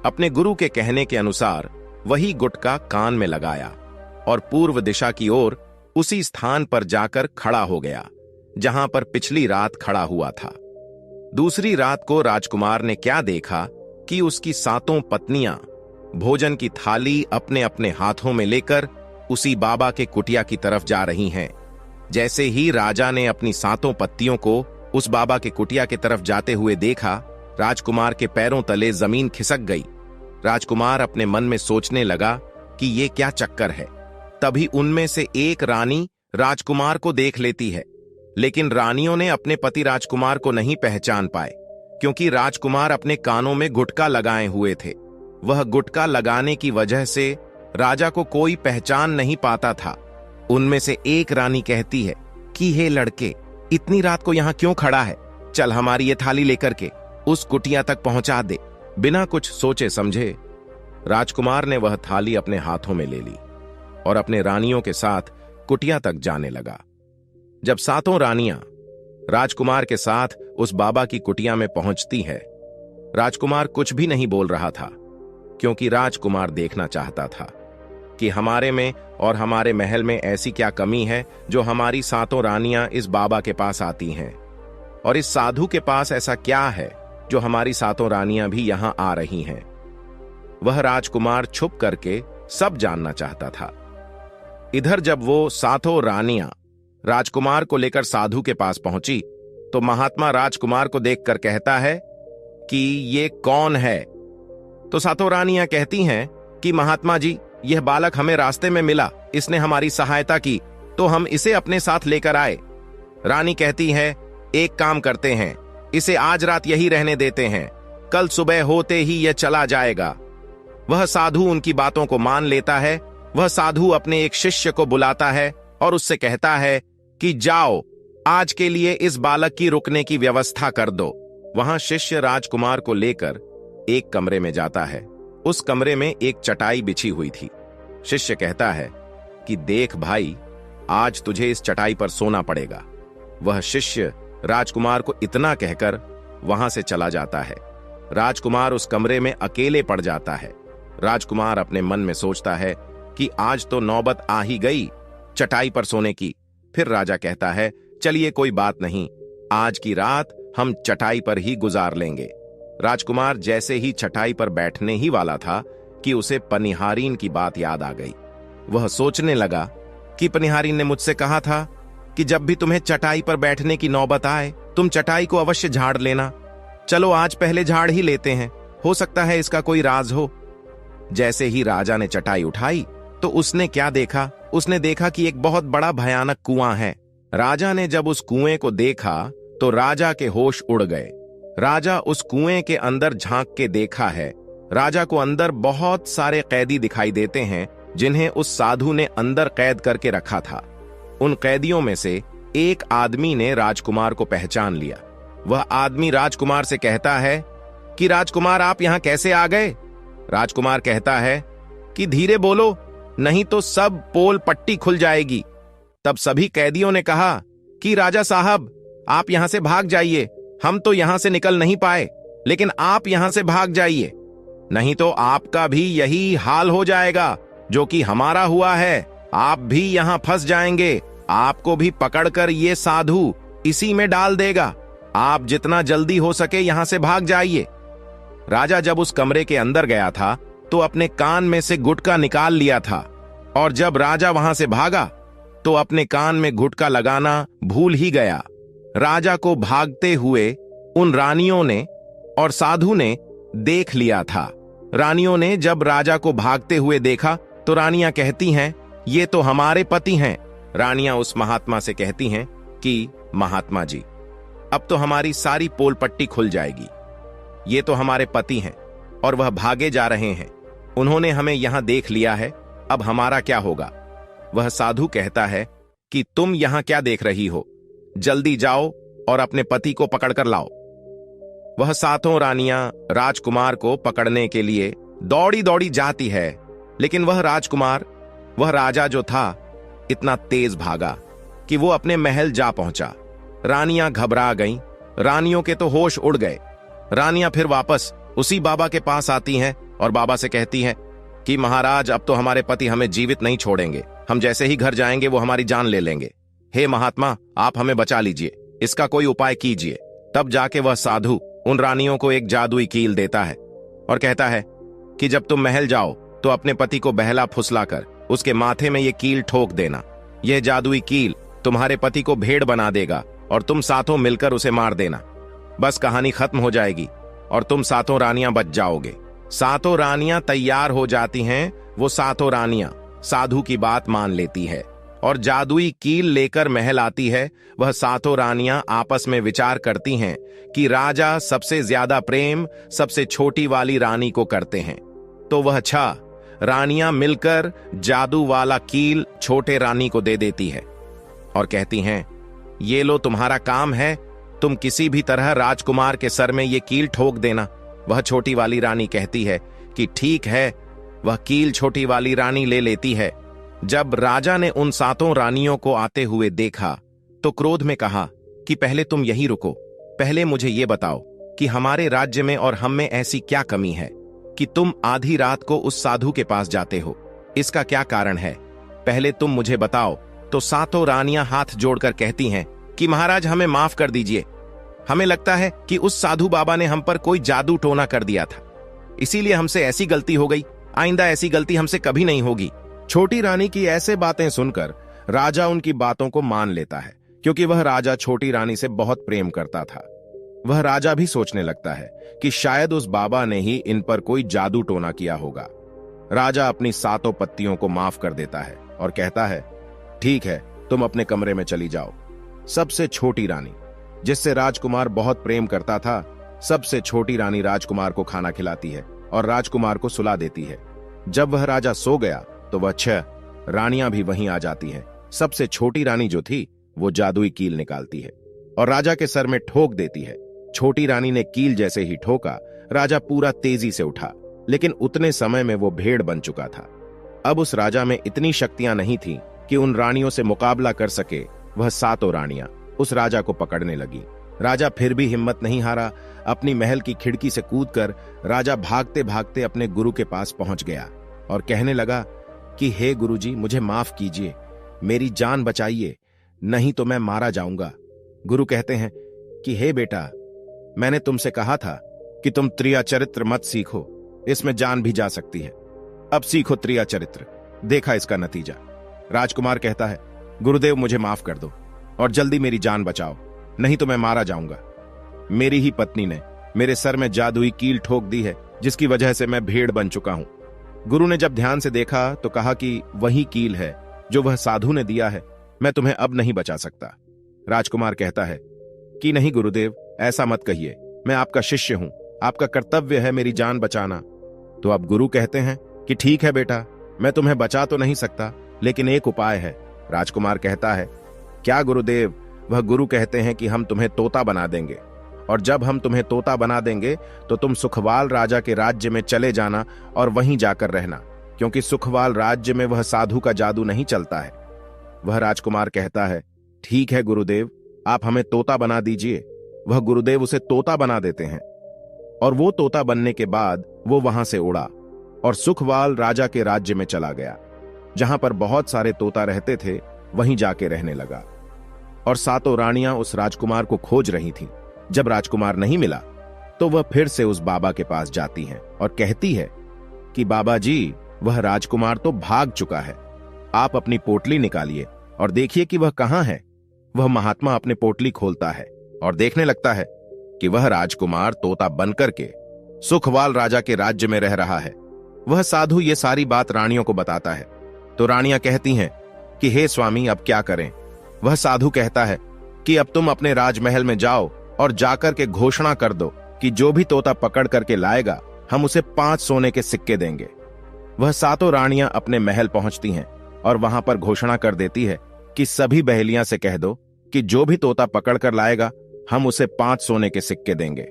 अपने गुरु के कहने के अनुसार वही गुटका कान में लगाया और पूर्व दिशा की ओर उसी स्थान पर जाकर खड़ा हो गया जहां पर पिछली रात खड़ा हुआ था। दूसरी रात को राजकुमार ने क्या देखा कि उसकी 7 पत्नियां भोजन की थाली अपने अपने हाथों में लेकर उसी बाबा के कुटिया की तरफ जा रही हैं। जैसे ही राजा ने अपनी 7 पत्नियों को उस बाबा के कुटिया की तरफ जाते हुए देखा, राजकुमार के पैरों तले जमीन खिसक गई। राजकुमार अपने मन में सोचने लगा कि ये क्या चक्कर है। तभी उनमें से एक रानी राजकुमार को देख लेती है, लेकिन रानियों ने अपने पति राजकुमार को नहीं पहचान पाए, क्योंकि राजकुमार अपने कानों में गुटका लगाए हुए थे। वह गुटका लगाने की वजह से राजा को कोई पहचान नहीं पाता था। उनमें से एक रानी कहती है कि हे लड़के, इतनी रात को यहां क्यों खड़ा है? चल हमारी ये थाली लेकर के उस कुटिया तक पहुंचा दे। बिना कुछ सोचे समझे राजकुमार ने वह थाली अपने हाथों में ले ली और अपने रानियों के साथ कुटिया तक जाने लगा। जब 7 रानियां राजकुमार के साथ उस बाबा की कुटिया में पहुंचती है, राजकुमार कुछ भी नहीं बोल रहा था, क्योंकि राजकुमार देखना चाहता था कि हमारे में और हमारे महल में ऐसी क्या कमी है जो हमारी 7 रानियां इस बाबा के पास आती हैं, और इस साधु के पास ऐसा क्या है जो हमारी 7 रानियां भी यहां आ रही हैं। वह राजकुमार छुप करके सब जानना चाहता था। इधर जब वो 7 रानियां राजकुमार को लेकर साधु के पास पहुंची, तो महात्मा राजकुमार को देखकर कहता है कि ये कौन है? तो 7 रानियां कहती हैं कि महात्मा जी, यह बालक हमें रास्ते में मिला, इसने हमारी सहायता की, तो हम इसे अपने साथ लेकर आए। रानी कहती है, एक काम करते हैं, इसे आज रात यही रहने देते हैं, कल सुबह होते ही यह चला जाएगा। वह साधु उनकी बातों को मान लेता है। वह साधु अपने एक शिष्य को बुलाता है और उससे कहता है कि जाओ, आज के लिए इस बालक की रुकने की व्यवस्था कर दो। वहां शिष्य राजकुमार को लेकर एक कमरे में जाता है। उस कमरे में एक चटाई बिछी हुई थी। शिष्य कहता है कि देख भाई, आज तुझे इस चटाई पर सोना पड़ेगा। वह शिष्य राजकुमार को इतना कहकर वहां से चला जाता है। राजकुमार उस कमरे में अकेले पड़ जाता है। राजकुमार अपने मन में सोचता है कि आज तो नौबत आ ही गई चटाई पर सोने की। फिर राजा कहता है, चलिए कोई बात नहीं, आज की रात हम चटाई पर ही गुजार लेंगे। राजकुमार जैसे ही चटाई पर बैठने ही वाला था कि उसे पनिहारीन की बात याद आ गई। वह सोचने लगा कि पनिहारीन ने मुझसे कहा था कि जब भी तुम्हें चटाई पर बैठने की नौबत आए, तुम चटाई को अवश्य झाड़ लेना। चलो आज पहले झाड़ ही लेते हैं, हो सकता है इसका कोई राज हो। जैसे ही राजा ने चटाई उठाई तो उसने क्या देखा? उसने देखा कि एक बहुत बड़ा भयानक कुआं है। राजा ने जब उस कुएं को देखा तो राजा के होश उड़ गए। राजा उस कुएं के अंदर झांक के देखा है। राजा को अंदर बहुत सारे कैदी दिखाई देते हैं, जिन्हें उस साधु ने अंदर कैद करके रखा था। उन कैदियों में से एक आदमी ने राजकुमार को पहचान लिया। वह आदमी राजकुमार से कहता है कि राजकुमार, आप यहां कैसे आ गए? राजकुमार कहता है कि धीरे बोलो, नहीं तो सब पोल पट्टी खुल जाएगी। तब सभी कैदियों ने कहा कि राजा साहब, आप यहां से भाग जाइए, हम तो यहां से निकल नहीं पाए। लेकिन आप यहां से भाग जाइए, नहीं तो आपका भी यही हाल हो जाएगा जो कि हमारा हुआ है। आप भी यहां फंस जाएंगे, आपको भी पकड़कर ये साधु इसी में डाल देगा। आप जितना जल्दी हो सके यहां से भाग जाइए। राजा जब उस कमरे के अंदर गया था तो अपने कान में से गुटखा निकाल लिया था, और जब राजा वहां से भागा तो अपने कान में गुटखा लगाना भूल ही गया। राजा को भागते हुए उन रानियों ने और साधु ने देख लिया था। रानियों ने जब राजा को भागते हुए देखा तो रानियां कहती हैं, ये तो हमारे पति हैं। रानियां उस महात्मा से कहती हैं कि महात्मा जी, अब तो हमारी सारी पोल पट्टी खुल जाएगी। ये तो हमारे पति हैं और वह भागे जा रहे हैं। उन्होंने हमें यहां देख लिया है, अब हमारा क्या होगा? वह साधु कहता है कि तुम यहां क्या देख रही हो, जल्दी जाओ और अपने पति को पकड़कर लाओ। वह सातों रानियां राजकुमार को पकड़ने के लिए दौड़ी दौड़ी जाती है, लेकिन वह राजकुमार, वह राजा जो था, इतना तेज भागा कि वो अपने महल जा पहुंचा। रानियां घबरा गईं, रानियों के तो होश उड़ गए। रानियां फिर वापस उसी बाबा के पास आती हैं और बाबा से कहती हैं कि महाराज, अब तो हमारे पति हमें जीवित नहीं छोड़ेंगे, हम जैसे ही घर जाएंगे वो हमारी जान ले लेंगे। हे महात्मा, आप हमें बचा लीजिए, इसका कोई उपाय कीजिए। तब जाके वह साधु उन रानियों को एक जादुई कील देता है और कहता है कि जब तुम महल जाओ तो अपने पति को बहला फुसलाकर उसके माथे में ये कील ठोक देना। यह जादुई कील तुम्हारे पति को भेड़ बना देगा और तुम सातों मिलकर उसे मार देना। बस कहानी खत्म हो जाएगी और तुम सातों रानियां बच जाओगे। सातों रानियां तैयार हो जाती हैं। वो सातों रानियां साधु की बात मान लेती है और जादुई कील लेकर महल आती है। वह सातों रानियां आपस में विचार करती हैं कि राजा सबसे ज्यादा प्रेम सबसे छोटी वाली रानी को करते हैं, तो वह 6 रानियां मिलकर जादू वाला कील छोटे रानी को दे देती है और कहती हैं, ये लो तुम्हारा काम है, तुम किसी भी तरह राजकुमार के सर में ये कील ठोक देना। वह छोटी वाली रानी कहती है कि ठीक है। वह कील छोटी वाली रानी ले लेती है। जब राजा ने उन सातों रानियों को आते हुए देखा तो क्रोध में कहा कि पहले तुम यहीं रुको, पहले मुझे ये बताओ कि हमारे राज्य में और हम में ऐसी क्या कमी है कि तुम आधी रात को उस साधु के पास जाते हो? इसका क्या कारण है? पहले तुम मुझे बताओ। तो सातों रानियां हाथ जोड़कर कहती हैं कि महाराज, हमें माफ कर दीजिए। हमें लगता है कि उस साधु बाबा ने हम पर कोई जादू टोना कर दिया था, इसीलिए हमसे ऐसी गलती हो गई। आइंदा ऐसी गलती हमसे कभी नहीं होगी। छोटी रानी की ऐसे बातें सुनकर राजा उनकी बातों को मान लेता है, क्योंकि वह राजा छोटी रानी से बहुत प्रेम करता था। वह राजा भी सोचने लगता है कि शायद उस बाबा ने ही इन पर कोई जादू टोना किया होगा। राजा अपनी सातों पत्नियों को माफ कर देता है और कहता है, ठीक है, तुम अपने कमरे में चली जाओ। सबसे छोटी रानी, जिससे राजकुमार बहुत प्रेम करता था, सबसे छोटी रानी राजकुमार को खाना खिलाती है और राजकुमार को सुला देती है। जब वह राजा सो गया तो वह 6 रानियां भी वहीं आ जाती हैं। सबसे छोटी रानी जो थी वो जादुई कील निकालती है और राजा के सर में ठोक देती है। छोटी रानी ने कील जैसे ही ठोका, राजा पूरा तेजी से उठा, लेकिन उतने समय में वो भेड़ बन चुका था। अब उस राजा में इतनी शक्तियां नहीं थी कि उन रानियों से मुकाबला कर सके। वह सातों रानियां उस राजा को पकड़ने लगी। राजा फिर भी हिम्मत नहीं हारा। अपनी महल की खिड़की से कूदकर राजा भागते भागते अपने गुरु के पास पहुंच गया और कहने लगा कि हे गुरुजी, मुझे माफ कीजिए, मेरी जान बचाइए, नहीं तो मैं मारा जाऊंगा। गुरु कहते हैं कि हे बेटा, मैंने तुमसे कहा था कि तुम त्रिया चरित्र मत सीखो, इसमें जान भी जा सकती है। अब सीखो त्रिया चरित्र, देखा इसका नतीजा। राजकुमार कहता है, गुरुदेव मुझे माफ कर दो और जल्दी मेरी जान बचाओ, नहीं तो मैं मारा जाऊंगा। मेरी ही पत्नी ने मेरे सर में जादुई कील ठोक दी है, जिसकी वजह से मैं भेड़ बन चुका हूं। गुरु ने जब ध्यान से देखा तो कहा कि वही कील है जो वह साधु ने दिया है, मैं तुम्हें अब नहीं बचा सकता। राजकुमार कहता है कि नहीं गुरुदेव, ऐसा मत कहिए, मैं आपका शिष्य हूं, आपका कर्तव्य है मेरी जान बचाना। तो अब गुरु कहते हैं कि ठीक है बेटा, मैं तुम्हें बचा तो नहीं सकता, लेकिन एक उपाय है। राजकुमार कहता है, क्या गुरुदेव? वह गुरु कहते हैं कि हम तुम्हें तोता बना देंगे, और जब हम तुम्हें तोता बना देंगे तो तुम सुखवाल राजा के राज्य में चले जाना और वहीं जाकर रहना, क्योंकि सुखवाल राज्य में वह साधु का जादू नहीं चलता है। वह राजकुमार कहता है, ठीक है गुरुदेव, आप हमें तोता बना दीजिए। वह गुरुदेव उसे तोता बना देते हैं और वो तोता बनने के बाद वो वहां से उड़ा और सुखवाल राजा के राज्य में चला गया। जहां पर बहुत सारे तोता रहते थे वहीं जाके रहने लगा। और सातों रानियां उस राजकुमार को खोज रही थीं। जब राजकुमार नहीं मिला तो वह फिर से उस बाबा के पास जाती हैं और कहती है कि बाबा जी, वह राजकुमार तो भाग चुका है। आप अपनी पोटली निकालिए और देखिए कि वह कहां है। वह महात्मा अपनी पोटली खोलता है और देखने लगता है कि वह राजकुमार तोता बनकर के सुखवाल राजा के राज्य में रह रहा है। वह साधु ये सारी बात रानियों को बताता है तो रानियां कहती हैं कि हे स्वामी, अब क्या करें। वह साधु कहता है कि अब तुम अपने राजमहल में जाओ और जाकर के घोषणा कर दो कि जो भी तोता पकड़ करके लाएगा हम उसे 5 सोने के सिक्के देंगे। वह सातों रानियां अपने महल पहुंचती हैं और वहां पर घोषणा कर देती है कि सभी बहेलियां से कह दो कि जो भी तोता पकड़ कर लाएगा हम उसे 5 सोने के सिक्के देंगे।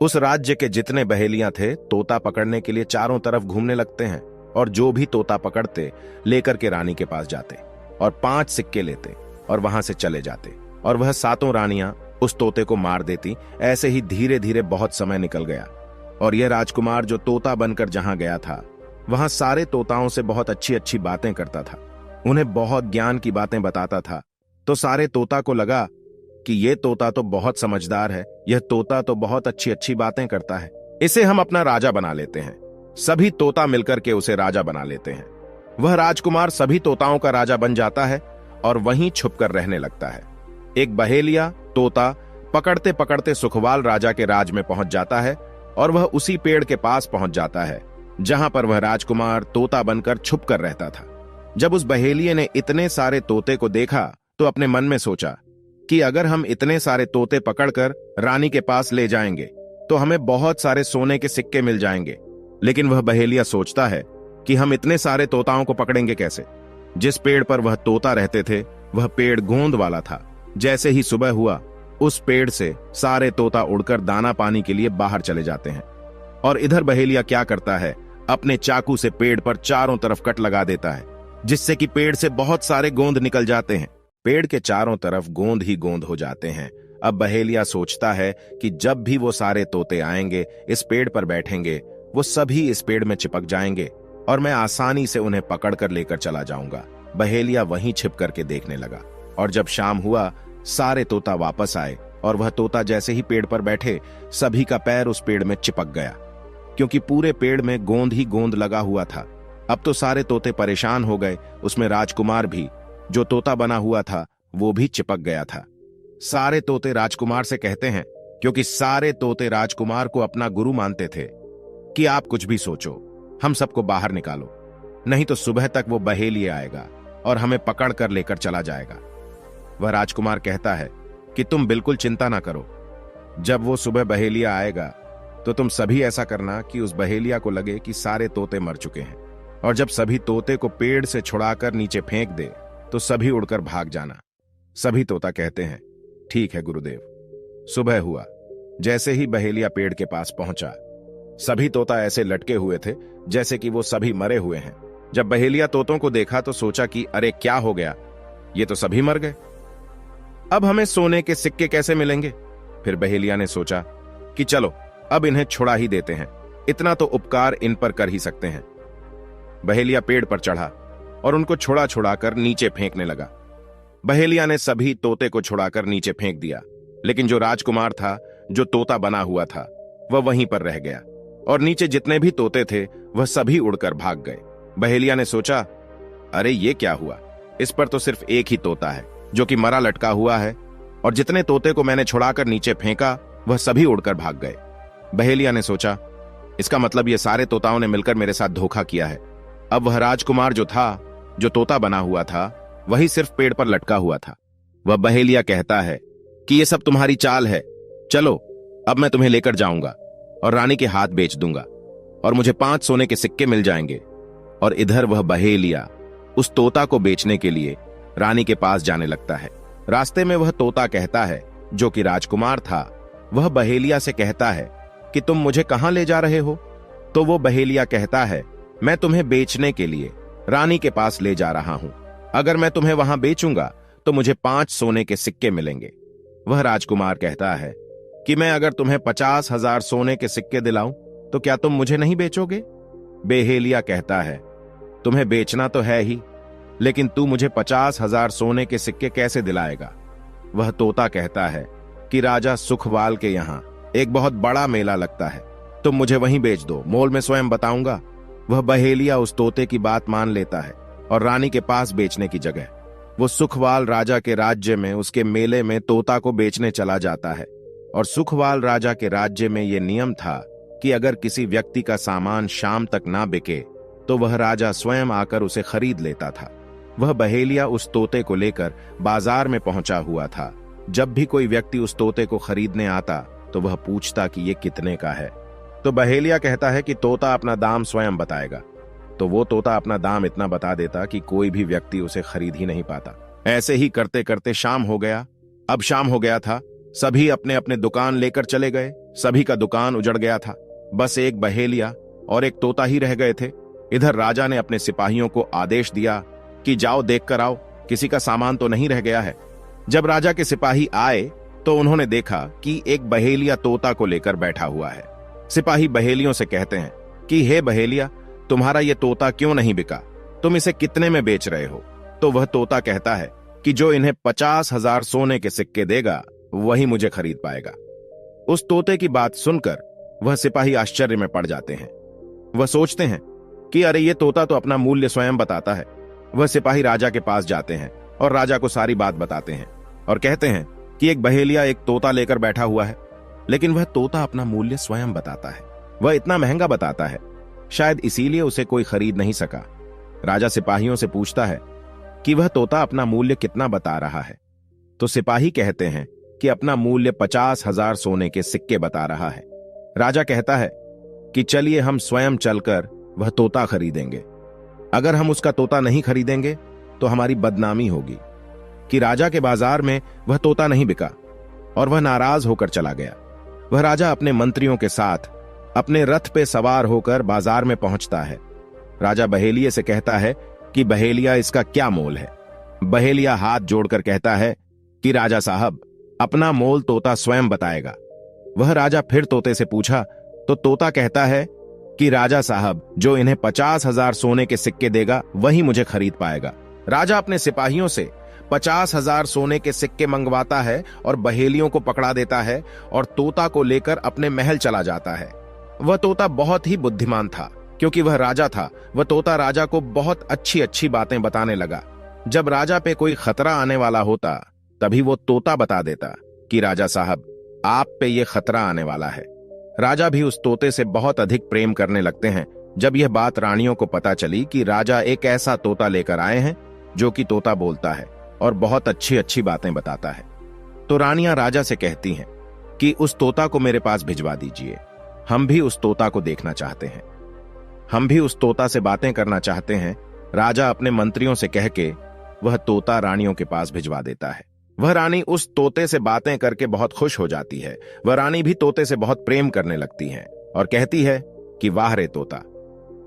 उस राज्य के जितने बहेलियां थे तोता पकड़ने के लिए चारों तरफ घूमने लगते हैं और जो भी तोता पकड़ते लेकर के रानी के पास जाते और 5 सिक्के लेते और वहां से चले जाते। और वह सातों रानियां उस तोते को मार देती। ऐसे ही धीरे धीरे बहुत समय निकल गया और यह राजकुमार जो तोता बनकर जहां गया था वहां सारे तोताओं से बहुत अच्छी अच्छी बातें करता था, उन्हें बहुत ज्ञान की बातें बताता था। तो सारे तोता को लगा कि यह तोता तो बहुत समझदार है, यह तोता तो बहुत अच्छी अच्छी बातें करता है, इसे हम अपना राजा बना लेते हैं। सभी तोता मिलकर के उसे राजा बना लेते हैं। वह राजकुमार सभी तोताओं का राजा बन जाता है और वहीं छुपकर रहने लगता है। एक बहेलिया तोता पकड़ते पकड़ते सुखवाल राजा के राज में पहुंच जाता है और वह उसी पेड़ के पास पहुंच जाता है जहां पर वह राजकुमार तोता बनकर छुप कर रहता था। जब उस बहेलिये ने इतने सारे तोते को देखा तो अपने मन में सोचा कि अगर हम इतने सारे तोते पकड़कर रानी के पास ले जाएंगे तो हमें बहुत सारे सोने के सिक्के मिल जाएंगे। लेकिन वह बहेलिया सोचता है कि हम इतने सारे तोताओं को पकड़ेंगे कैसे। जिस पेड़ पर वह तोता रहते थे वह पेड़ गोंद वाला था। जैसे ही सुबह हुआ उस पेड़ से सारे तोता उड़कर दाना पानी के लिए बाहर चले जाते हैं और इधर बहेलिया क्या करता है, अपने चाकू से पेड़ पर चारों तरफ कट लगा देता है जिससे कि पेड़ से बहुत सारे गोंद निकल जाते हैं। पेड़ के चारों तरफ गोंद ही गोंद हो जाते हैं। अब बहेलिया सोचता है कि जब भी वो सारे तोते आएंगे इस पेड़ पर बैठेंगे वो सभी इस पेड़ में चिपक जाएंगे और मैं आसानी से उन्हें पकड़ कर लेकर चला जाऊंगा। बहेलिया वहीं छिप करके देखने लगा और जब शाम हुआ सारे तोता वापस आए और वह तोता जैसे ही पेड़ पर बैठे सभी का पैर उस पेड़ में चिपक गया क्योंकि पूरे पेड़ में गोंद ही गोंद लगा हुआ था। अब तो सारे तोते परेशान हो गए, उसमें राजकुमार भी जो तोता बना हुआ था वो भी चिपक गया था। सारे तोते राजकुमार से कहते हैं, क्योंकि सारे तोते राजकुमार को अपना गुरु मानते थे, कि आप कुछ भी सोचो, हम सबको बाहर निकालो, नहीं तो सुबह तक वो बहेलिया आएगा और हमें पकड़ कर लेकर चला जाएगा। वह राजकुमार कहता है कि तुम बिल्कुल चिंता ना करो, जब वो सुबह बहेलिया आएगा तो तुम सभी ऐसा करना कि उस बहेलिया को लगे कि सारे तोते मर चुके हैं, और जब सभी तोते को पेड़ से छुड़ाकर नीचे फेंक दे तो सभी उड़कर भाग जाना। सभी तोता कहते हैं ठीक है गुरुदेव। सुबह हुआ, जैसे ही बहेलिया पेड़ के पास पहुंचा सभी तोता ऐसे लटके हुए थे जैसे कि वो सभी मरे हुए हैं। जब बहेलिया तोतों को देखा तो सोचा कि अरे क्या हो गया, ये तो सभी मर गए, अब हमें सोने के सिक्के कैसे मिलेंगे। फिर बहेलिया ने सोचा कि चलो अब इन्हें छुड़ा ही देते हैं, इतना तो उपकार इन पर कर ही सकते हैं। बहेलिया पेड़ पर चढ़ा और उनको छुड़ा छुड़ा कर नीचे फेंकने लगा। बहेलिया ने सभी तोते को छुड़ाकर नीचे फेंक दिया, लेकिन जो राजकुमार था, जो तोता बना हुआ था, वह वहीं पर रह गया और नीचे जितने भी तोते थे वह सभी उड़कर भाग गए। बहेलिया ने सोचा अरे ये क्या हुआ, इस पर तो सिर्फ एक ही तोता है जो कि मरा लटका हुआ है, और जितने तोते को मैंने छुड़ाकर नीचे फेंका वह सभी उड़कर भाग गए। बहेलिया ने सोचा इसका मतलब ये सारे तोताओं ने मिलकर मेरे साथ धोखा किया है। अब वह राजकुमार जो था, जो तोता बना हुआ था, वही सिर्फ पेड़ पर लटका हुआ था। वह बहेलिया कहता है कि ये सब तुम्हारी चाल है, चलो अब मैं तुम्हें लेकर जाऊंगा और रानी के हाथ बेच दूंगा और मुझे 5 सोने के सिक्के मिल जाएंगे। और इधर वह बहेलिया उस तोता को बेचने के लिए रानी के पास जाने लगता है। रास्ते में वह तोता कहता है, जो कि राजकुमार था, वह बहेलिया से कहता है कि तुम मुझे कहां ले जा रहे हो। तो वो बहेलिया कहता है मैं तुम्हें बेचने के लिए रानी के पास ले जा रहा हूं, अगर मैं तुम्हें वहां बेचूंगा तो मुझे 5 सोने के सिक्के मिलेंगे। वह राजकुमार कहता है कि मैं अगर तुम्हें 50,000 सोने के सिक्के दिलाऊं तो क्या तुम मुझे नहीं बेचोगे? बहेलिया कहता है, तुम्हें बेचना तो है ही, लेकिन तू मुझे 50,000 सोने के सिक्के कैसे दिलाएगा? वह तोता कहता है कि राजा सुखवाल के यहाँ एक बहुत बड़ा मेला लगता है, तुम मुझे वहीं बेच दो, मोल में स्वयं बताऊंगा। वह बहेलिया उस तोते की बात मान लेता है और रानी के पास बेचने की जगह वो सुखवाल राजा के राज्य में उसके मेले में तोता को बेचने चला जाता है। और सुखवाल राजा के राज्य में यह नियम था कि अगर किसी व्यक्ति का सामान शाम तक ना बिके तो वह राजा स्वयं आकर उसे खरीद लेता था। वह बहेलिया उस तोते को लेकर बाजार में पहुंचा हुआ था। जब भी कोई व्यक्ति उस तोते को खरीदने आता तो वह पूछता कि ये कितने का है, तो बहेलिया कहता है कि तोता अपना दाम स्वयं बताएगा। तो वो तोता अपना दाम इतना बता देता कि कोई भी व्यक्ति उसे खरीद ही नहीं पाता। ऐसे ही करते करते शाम हो गया। अब शाम हो गया था, सभी अपने अपने दुकान लेकर चले गए। सभी का दुकान उजड़ गया था, बस एक बहेलिया और एक तोता ही रह गए थे। इधर राजा ने अपने सिपाहियों को आदेश दिया कि जाओ देख कर आओ, किसी का सामान तो नहीं रह गया है। जब राजा के सिपाही आए तो उन्होंने देखा कि एक बहेलिया तोता को लेकर बैठा हुआ है। सिपाही बहेलियों से कहते हैं कि हे बहेलिया, तुम्हारा ये तोता क्यों नहीं बिका? तुम इसे कितने में बेच रहे हो? तो वह तोता कहता है कि जो इन्हें 50,000 सोने के सिक्के देगा वही मुझे खरीद पाएगा। उस तोते की बात सुनकर वह सिपाही आश्चर्य में पड़ जाते हैं। वह सोचते हैं कि अरे ये तोता तो अपना मूल्य स्वयं बताता है। वह सिपाही राजा के पास जाते हैं और राजा को सारी बात बताते हैं और कहते हैं कि एक बहेलिया एक तोता लेकर बैठा हुआ है, लेकिन वह तोता अपना मूल्य स्वयं बताता है। वह इतना महंगा बताता है, शायद इसीलिए उसे कोई खरीद नहीं सका। राजा सिपाहियों से पूछता है कि वह तोता अपना मूल्य कितना बता रहा है। तो सिपाही कहते हैं कि अपना मूल्य 50,000 सोने के सिक्के बता रहा है। राजा कहता है कि चलिए हम स्वयं चलकर वह तोता खरीदेंगे। अगर हम उसका तोता नहीं खरीदेंगे तो हमारी बदनामी होगी कि राजा के बाजार में वह तोता नहीं बिका, और वह नाराज होकर चला गया। वह राजा अपने मंत्रियों के साथ अपने रथ पे सवार होकर बाजार में पहुंचता है। राजा बहेलिये से कहता है कि बहेलिया, इसका क्या मोल है? बहेलिया हाथ जोड़कर कहता है कि राजा साहब, अपना मोल तोता स्वयं बताएगा। वह राजा फिर तोते से पूछा तो तोता कहता है कि राजा साहब, जो इन्हें 50,000 सोने के सिक्के देगा वही मुझे खरीद पाएगा। राजा अपने सिपाहियों से 50,000 सोने के सिक्के मंगवाता है और बहेलियों को पकड़ा देता है और तोता को लेकर अपने महल चला जाता है। वह तोता बहुत ही बुद्धिमान था, क्योंकि वह राजा था। वह तोता राजा को बहुत अच्छी अच्छी बातें बताने लगा। जब राजा पे कोई खतरा आने वाला होता तभी वो तोता बता देता कि राजा साहब, आप पे ये खतरा आने वाला है। राजा भी उस तोते से बहुत अधिक प्रेम करने लगते हैं। जब यह बात रानियों को पता चली कि राजा एक ऐसा तोता लेकर आए हैं जो कि तोता बोलता है और बहुत अच्छी अच्छी बातें बताता है, तो रानियां राजा से कहती हैं कि उस तोता को मेरे पास भिजवा दीजिए। हम भी उस तोता को देखना चाहते हैं, हम भी उस तोता से बातें करना चाहते हैं। राजा अपने मंत्रियों से कह के वह तोता रानियों के पास भिजवा देता है। वह रानी उस तोते से बातें करके बहुत खुश हो जाती है। वह रानी भी तोते से बहुत प्रेम करने लगती है और कहती है कि वाह रे तोता,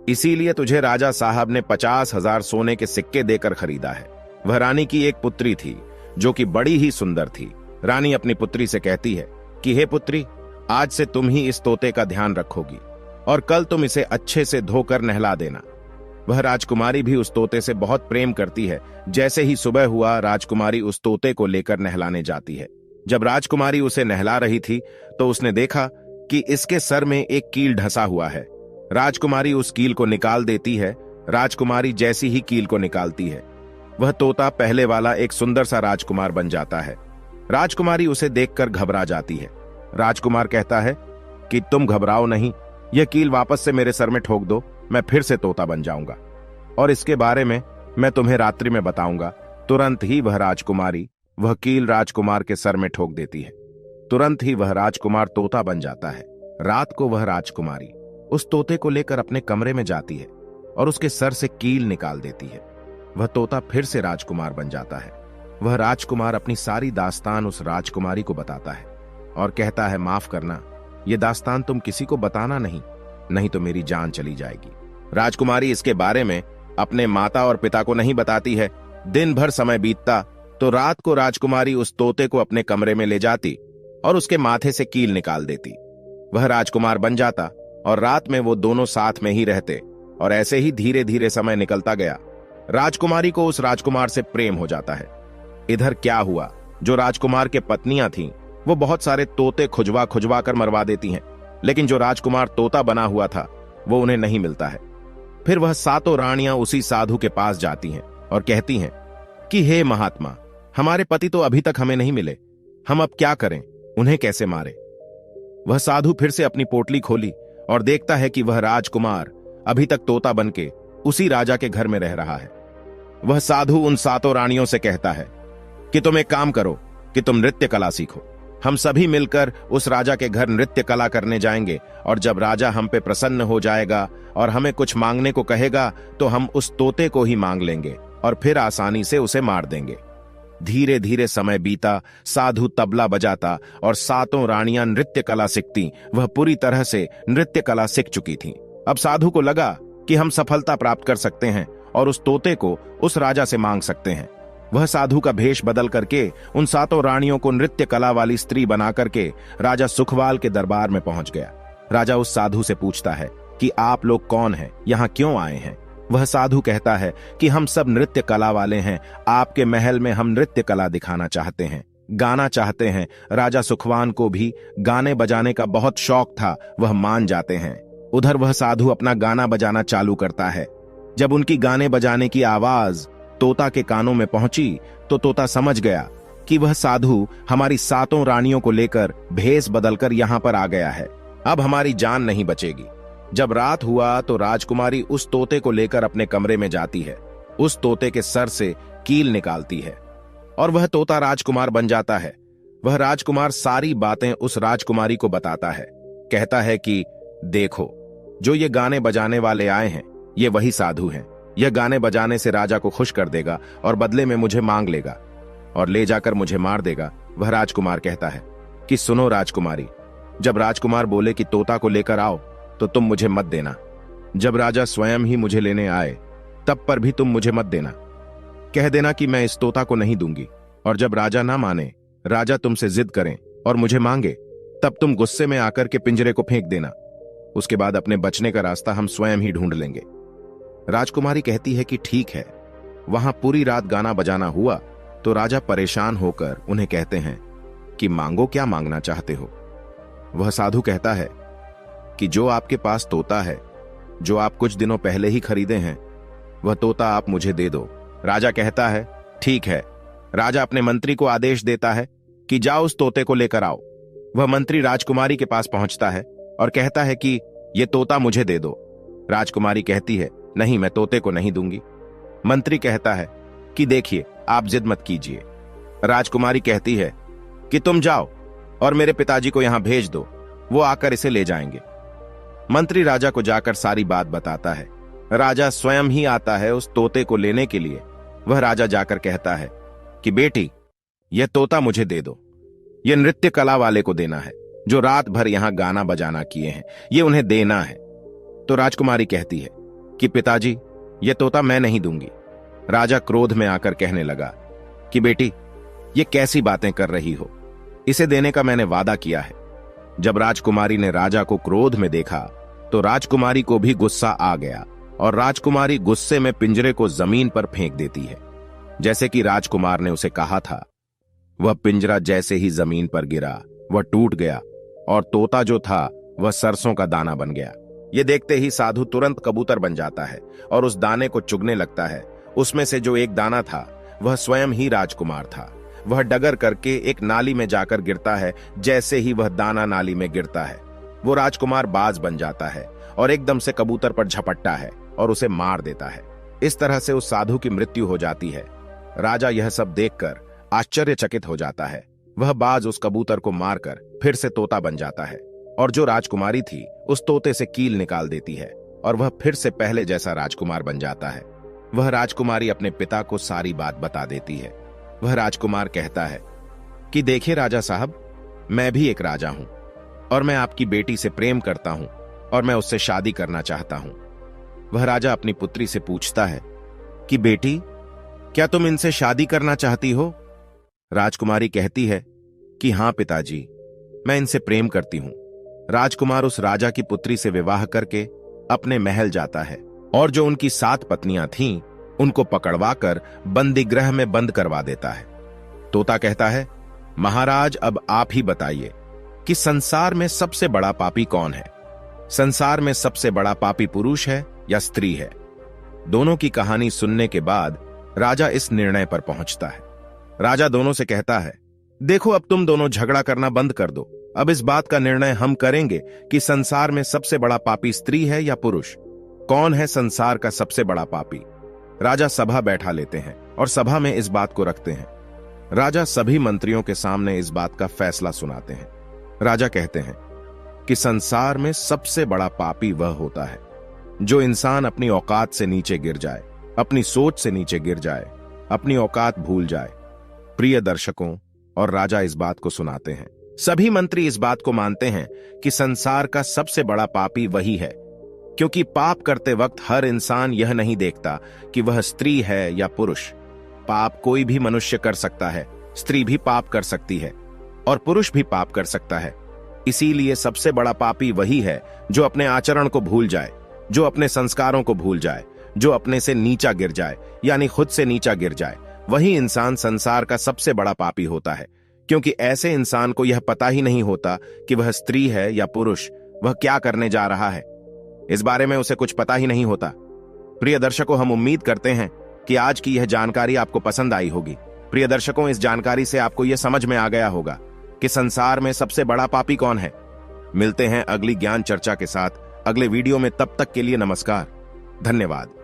इसीलिए तुझे राजा साहब ने 50,000 सोने के सिक्के देकर खरीदा है। वह रानी की एक पुत्री थी जो कि बड़ी ही सुंदर थी। रानी अपनी पुत्री से कहती है कि हे पुत्री, आज से तुम ही इस तोते का ध्यान रखोगी और कल तुम इसे अच्छे से धोकर नहला देना। वह राजकुमारी भी उस तोते से बहुत प्रेम करती है। जैसे ही सुबह हुआ, राजकुमारी उस तोते को लेकर नहलाने जाती है। जब राजकुमारी उसे नहला रही थी तो उसने देखा कि इसके सर में एक कील ढसा हुआ है। राजकुमारी उस कील को निकाल देती है। राजकुमारी जैसी ही कील को निकालती है, वह तोता पहले वाला एक सुंदर सा राजकुमार बन जाता है। राजकुमारी उसे देखकर घबरा जाती है। राजकुमार कहता है कि तुम घबराओ नहीं, यह कील वापस से मेरे सर में ठोक दो, मैं फिर से तोता बन जाऊंगा और इसके बारे में मैं तुम्हें रात्रि में बताऊंगा। तुरंत ही वह राजकुमारी वह कील राजकुमार के सर में ठोक देती है। तुरंत ही वह राजकुमार तोता बन जाता है। रात को वह राजकुमारी उस तोते को लेकर अपने कमरे में जाती है और उसके सर से कील निकाल देती है। वह तोता फिर से राजकुमार बन जाता है। वह राजकुमार अपनी सारी दास्तान उस राजकुमारी को बताता है और कहता है, माफ करना, यह दास्तान तुम किसी को बताना नहीं तो मेरी जान चली जाएगी। राजकुमारी इसके बारे में अपने माता और पिता को नहीं बताती है। दिन भर समय बीतता तो रात को राजकुमारी उस तोते को अपने कमरे में ले जाती और उसके माथे से कील निकाल देती। वह राजकुमार बन जाता और रात में वो दोनों साथ में ही रहते। और ऐसे ही धीरे धीरे समय निकलता गया। राजकुमारी को उस राजकुमार से प्रेम हो जाता है। इधर क्या हुआ, जो राजकुमार के पत्नियां थीं वो बहुत सारे तोते खुजवा खुजवा कर मरवा देती हैं, लेकिन जो राजकुमार तोता बना हुआ था वो उन्हें नहीं मिलता है। फिर वह सातों रानियां उसी साधु के पास जाती हैं और कहती हैं कि हे महात्मा, हमारे पति तो अभी तक हमें नहीं मिले, हम अब क्या करें, उन्हें कैसे मारे। वह साधु फिर से अपनी पोटली खोली और देखता है कि वह राजकुमार अभी तक तोता बनके उसी राजा के घर में रह रहा है। वह साधु उन सातों रानियों से कहता है कि तुम एक काम करो कि तुम नृत्य कला सीखो। हम सभी मिलकर उस राजा के घर नृत्य कला करने जाएंगे, और जब राजा हम पे प्रसन्न हो जाएगा और हमें कुछ मांगने को कहेगा तो हम उस तोते को ही मांग लेंगे और फिर आसानी से उसे मार देंगे। धीरे धीरे समय बीता, साधु तबला बजाता और सातों रानियां नृत्य कला सीखती। वह पूरी तरह से नृत्य कला सीख चुकी थीं। अब साधु को लगा कि हम सफलता प्राप्त कर सकते हैं और उस तोते को उस राजा से मांग सकते हैं। वह साधु का भेष बदल करके उन सातों रानियों को नृत्य कला वाली स्त्री बना करके राजा सुखवाल के दरबार में पहुंच गया। राजा उस साधु से पूछता है कि आप लोग कौन हैं, यहाँ क्यों आए हैं। वह साधु कहता है कि हम सब नृत्य कला वाले हैं, आपके महल में हम नृत्य कला दिखाना चाहते हैं, गाना चाहते हैं। राजा सुखवान को भी गाने बजाने का बहुत शौक था, वह मान जाते हैं। उधर वह साधु अपना गाना बजाना चालू करता है। जब उनकी गाने बजाने की आवाज तोता के कानों में पहुंची तो तोता समझ गया कि वह साधु हमारी सातों रानियों को लेकर भेष बदलकर यहां पर आ गया है, अब हमारी जान नहीं बचेगी। जब रात हुआ तो राजकुमारी उस तोते को लेकर अपने कमरे में जाती है, उस तोते के सर से कील निकालती है और वह तोता राजकुमार बन जाता है। वह राजकुमार सारी बातें उस राजकुमारी को बताता है, कहता है कि देखो, जो ये गाने बजाने वाले आए हैं ये वही साधु हैं। यह गाने बजाने से राजा को खुश कर देगा और बदले में मुझे मांग लेगा और ले जाकर मुझे मार देगा। वह राजकुमार कहता है कि सुनो राजकुमारी, जब राजकुमार बोले कि तोता को लेकर आओ तो तुम मुझे मत देना। जब राजा स्वयं ही मुझे लेने आए तब पर भी तुम मुझे मत देना। कह देना कि मैं इस तोता को नहीं दूंगी, और जब राजा ना माने, राजा तुमसे जिद करें और मुझे मांगे, तब तुम गुस्से में आकर के पिंजरे को फेंक देना। उसके बाद अपने बचने का रास्ता हम स्वयं ही ढूंढ लेंगे। राजकुमारी कहती है कि ठीक है। वहां पूरी रात गाना बजाना हुआ तो राजा परेशान होकर उन्हें कहते हैं कि मांगो, क्या मांगना चाहते हो। वह साधु कहता है कि जो आपके पास तोता है, जो आप कुछ दिनों पहले ही खरीदे हैं, वह तोता आप मुझे दे दो। राजा कहता है ठीक है। राजा अपने मंत्री को आदेश देता है कि जाओ उस तोते को लेकर आओ। वह मंत्री राजकुमारी के पास पहुंचता है और कहता है कि यह तोता मुझे दे दो। राजकुमारी कहती है नहीं, मैं तोते को नहीं दूंगी। मंत्री कहता है कि देखिए, आप जिद मत कीजिए। राजकुमारी कहती है कि तुम जाओ और मेरे पिताजी को यहां भेज दो, वो आकर इसे ले जाएंगे। मंत्री राजा को जाकर सारी बात बताता है। राजा स्वयं ही आता है उस तोते को लेने के लिए। वह राजा जाकर कहता है कि बेटी, यह तोता मुझे दे दो। यह नृत्य कला वाले को देना है, जो रात भर यहां गाना बजाना किए हैं, यह उन्हें देना है। तो राजकुमारी कहती है कि पिताजी, यह तोता मैं नहीं दूंगी। राजा क्रोध में आकर कहने लगा कि बेटी, ये कैसी बातें कर रही हो, इसे देने का मैंने वादा किया है। जब राजकुमारी ने राजा को क्रोध में देखा तो राजकुमारी को भी गुस्सा आ गया और राजकुमारी गुस्से में पिंजरे को जमीन पर फेंक देती है। जैसे कि राजकुमार ने उसे कहा था, वह पिंजरा जैसे ही जमीन पर गिरा वह टूट गया और तोता जो था वह सरसों का दाना बन गया। ये देखते ही साधु तुरंत कबूतर बन जाता है और उस दाने को चुगने लगता है। उसमें से जो एक दाना था वह स्वयं ही राजकुमार था। वह डगर करके एक नाली में जाकर गिरता है। जैसे ही वह दाना नाली में गिरता है, वो राजकुमार बाज बन जाता है और एकदम से कबूतर पर झपटता है और उसे मार देता है। इस तरह से उस साधु की मृत्यु हो जाती है। राजा यह सब देखकर आश्चर्यचकित हो जाता है। वह बाज उस कबूतर को मारकर फिर से तोता बन जाता है और जो राजकुमारी थी उस तोते से कील निकाल देती है और वह फिर से पहले जैसा राजकुमार बन जाता है। वह राजकुमारी अपने पिता को सारी बात बता देती है। वह राजकुमार कहता है कि देखिए राजा साहब, मैं भी एक राजा हूं और मैं आपकी बेटी से प्रेम करता हूं और मैं उससे शादी करना चाहता हूं। वह राजा अपनी पुत्री से पूछता है कि बेटी, क्या तुम इनसे शादी करना चाहती हो। राजकुमारी कहती है कि हां पिताजी, मैं इनसे प्रेम करती हूं। राजकुमार उस राजा की पुत्री से विवाह करके अपने महल जाता है और जो उनकी 7 पत्नियां थीं, उनको पकड़वाकर बंदीगृह में बंद करवा देता है। तोता कहता है, महाराज अब आप ही बताइए कि संसार में सबसे बड़ा पापी कौन है? संसार में सबसे बड़ा पापी पुरुष है या स्त्री है? दोनों की कहानी सुनने के बाद राजा इस निर्णय पर पहुंचता है। राजा दोनों से कहता है, देखो अब तुम दोनों झगड़ा करना बंद कर दो। अब इस बात का निर्णय हम करेंगे कि संसार में सबसे बड़ा पापी स्त्री है या पुरुष। कौन है संसार का सबसे बड़ा पापी? राजा सभा बैठा लेते हैं और सभा में इस बात को रखते हैं। राजा सभी मंत्रियों के सामने इस बात का फैसला सुनाते हैं। राजा कहते हैं कि संसार में सबसे बड़ा पापी वह होता है जो इंसान अपनी औकात से नीचे गिर जाए, अपनी सोच से नीचे गिर जाए, अपनी औकात भूल जाए। प्रिय दर्शकों, और राजा इस बात को सुनाते हैं। सभी मंत्री इस बात को मानते हैं कि संसार का सबसे बड़ा पापी वही है, क्योंकि पाप करते वक्त हर इंसान यह नहीं देखता कि वह स्त्री है या पुरुष। पाप कोई भी मनुष्य कर सकता है, स्त्री भी पाप कर सकती है और पुरुष भी पाप कर सकता है। इसीलिए सबसे बड़ा पापी वही है जो अपने आचरण को भूल जाए, जो अपने संस्कारों को भूल जाए, जो अपने से नीचा गिर जाए, यानी खुद से नीचा गिर जाए। वही इंसान संसार का सबसे बड़ा पापी होता है, क्योंकि ऐसे इंसान को यह पता ही नहीं होता कि वह स्त्री है या पुरुष, वह क्या करने जा रहा है। इस बारे में उसे कुछ पता ही नहीं होता। प्रिय दर्शकों, हम उम्मीद करते हैं कि आज की यह जानकारी आपको पसंद आई होगी। प्रिय दर्शकों, इस जानकारी से आपको यह समझ में आ गया होगा कि संसार में सबसे बड़ा पापी कौन है। मिलते हैं अगली ज्ञान चर्चा के साथ अगले वीडियो में। तब तक के लिए नमस्कार, धन्यवाद।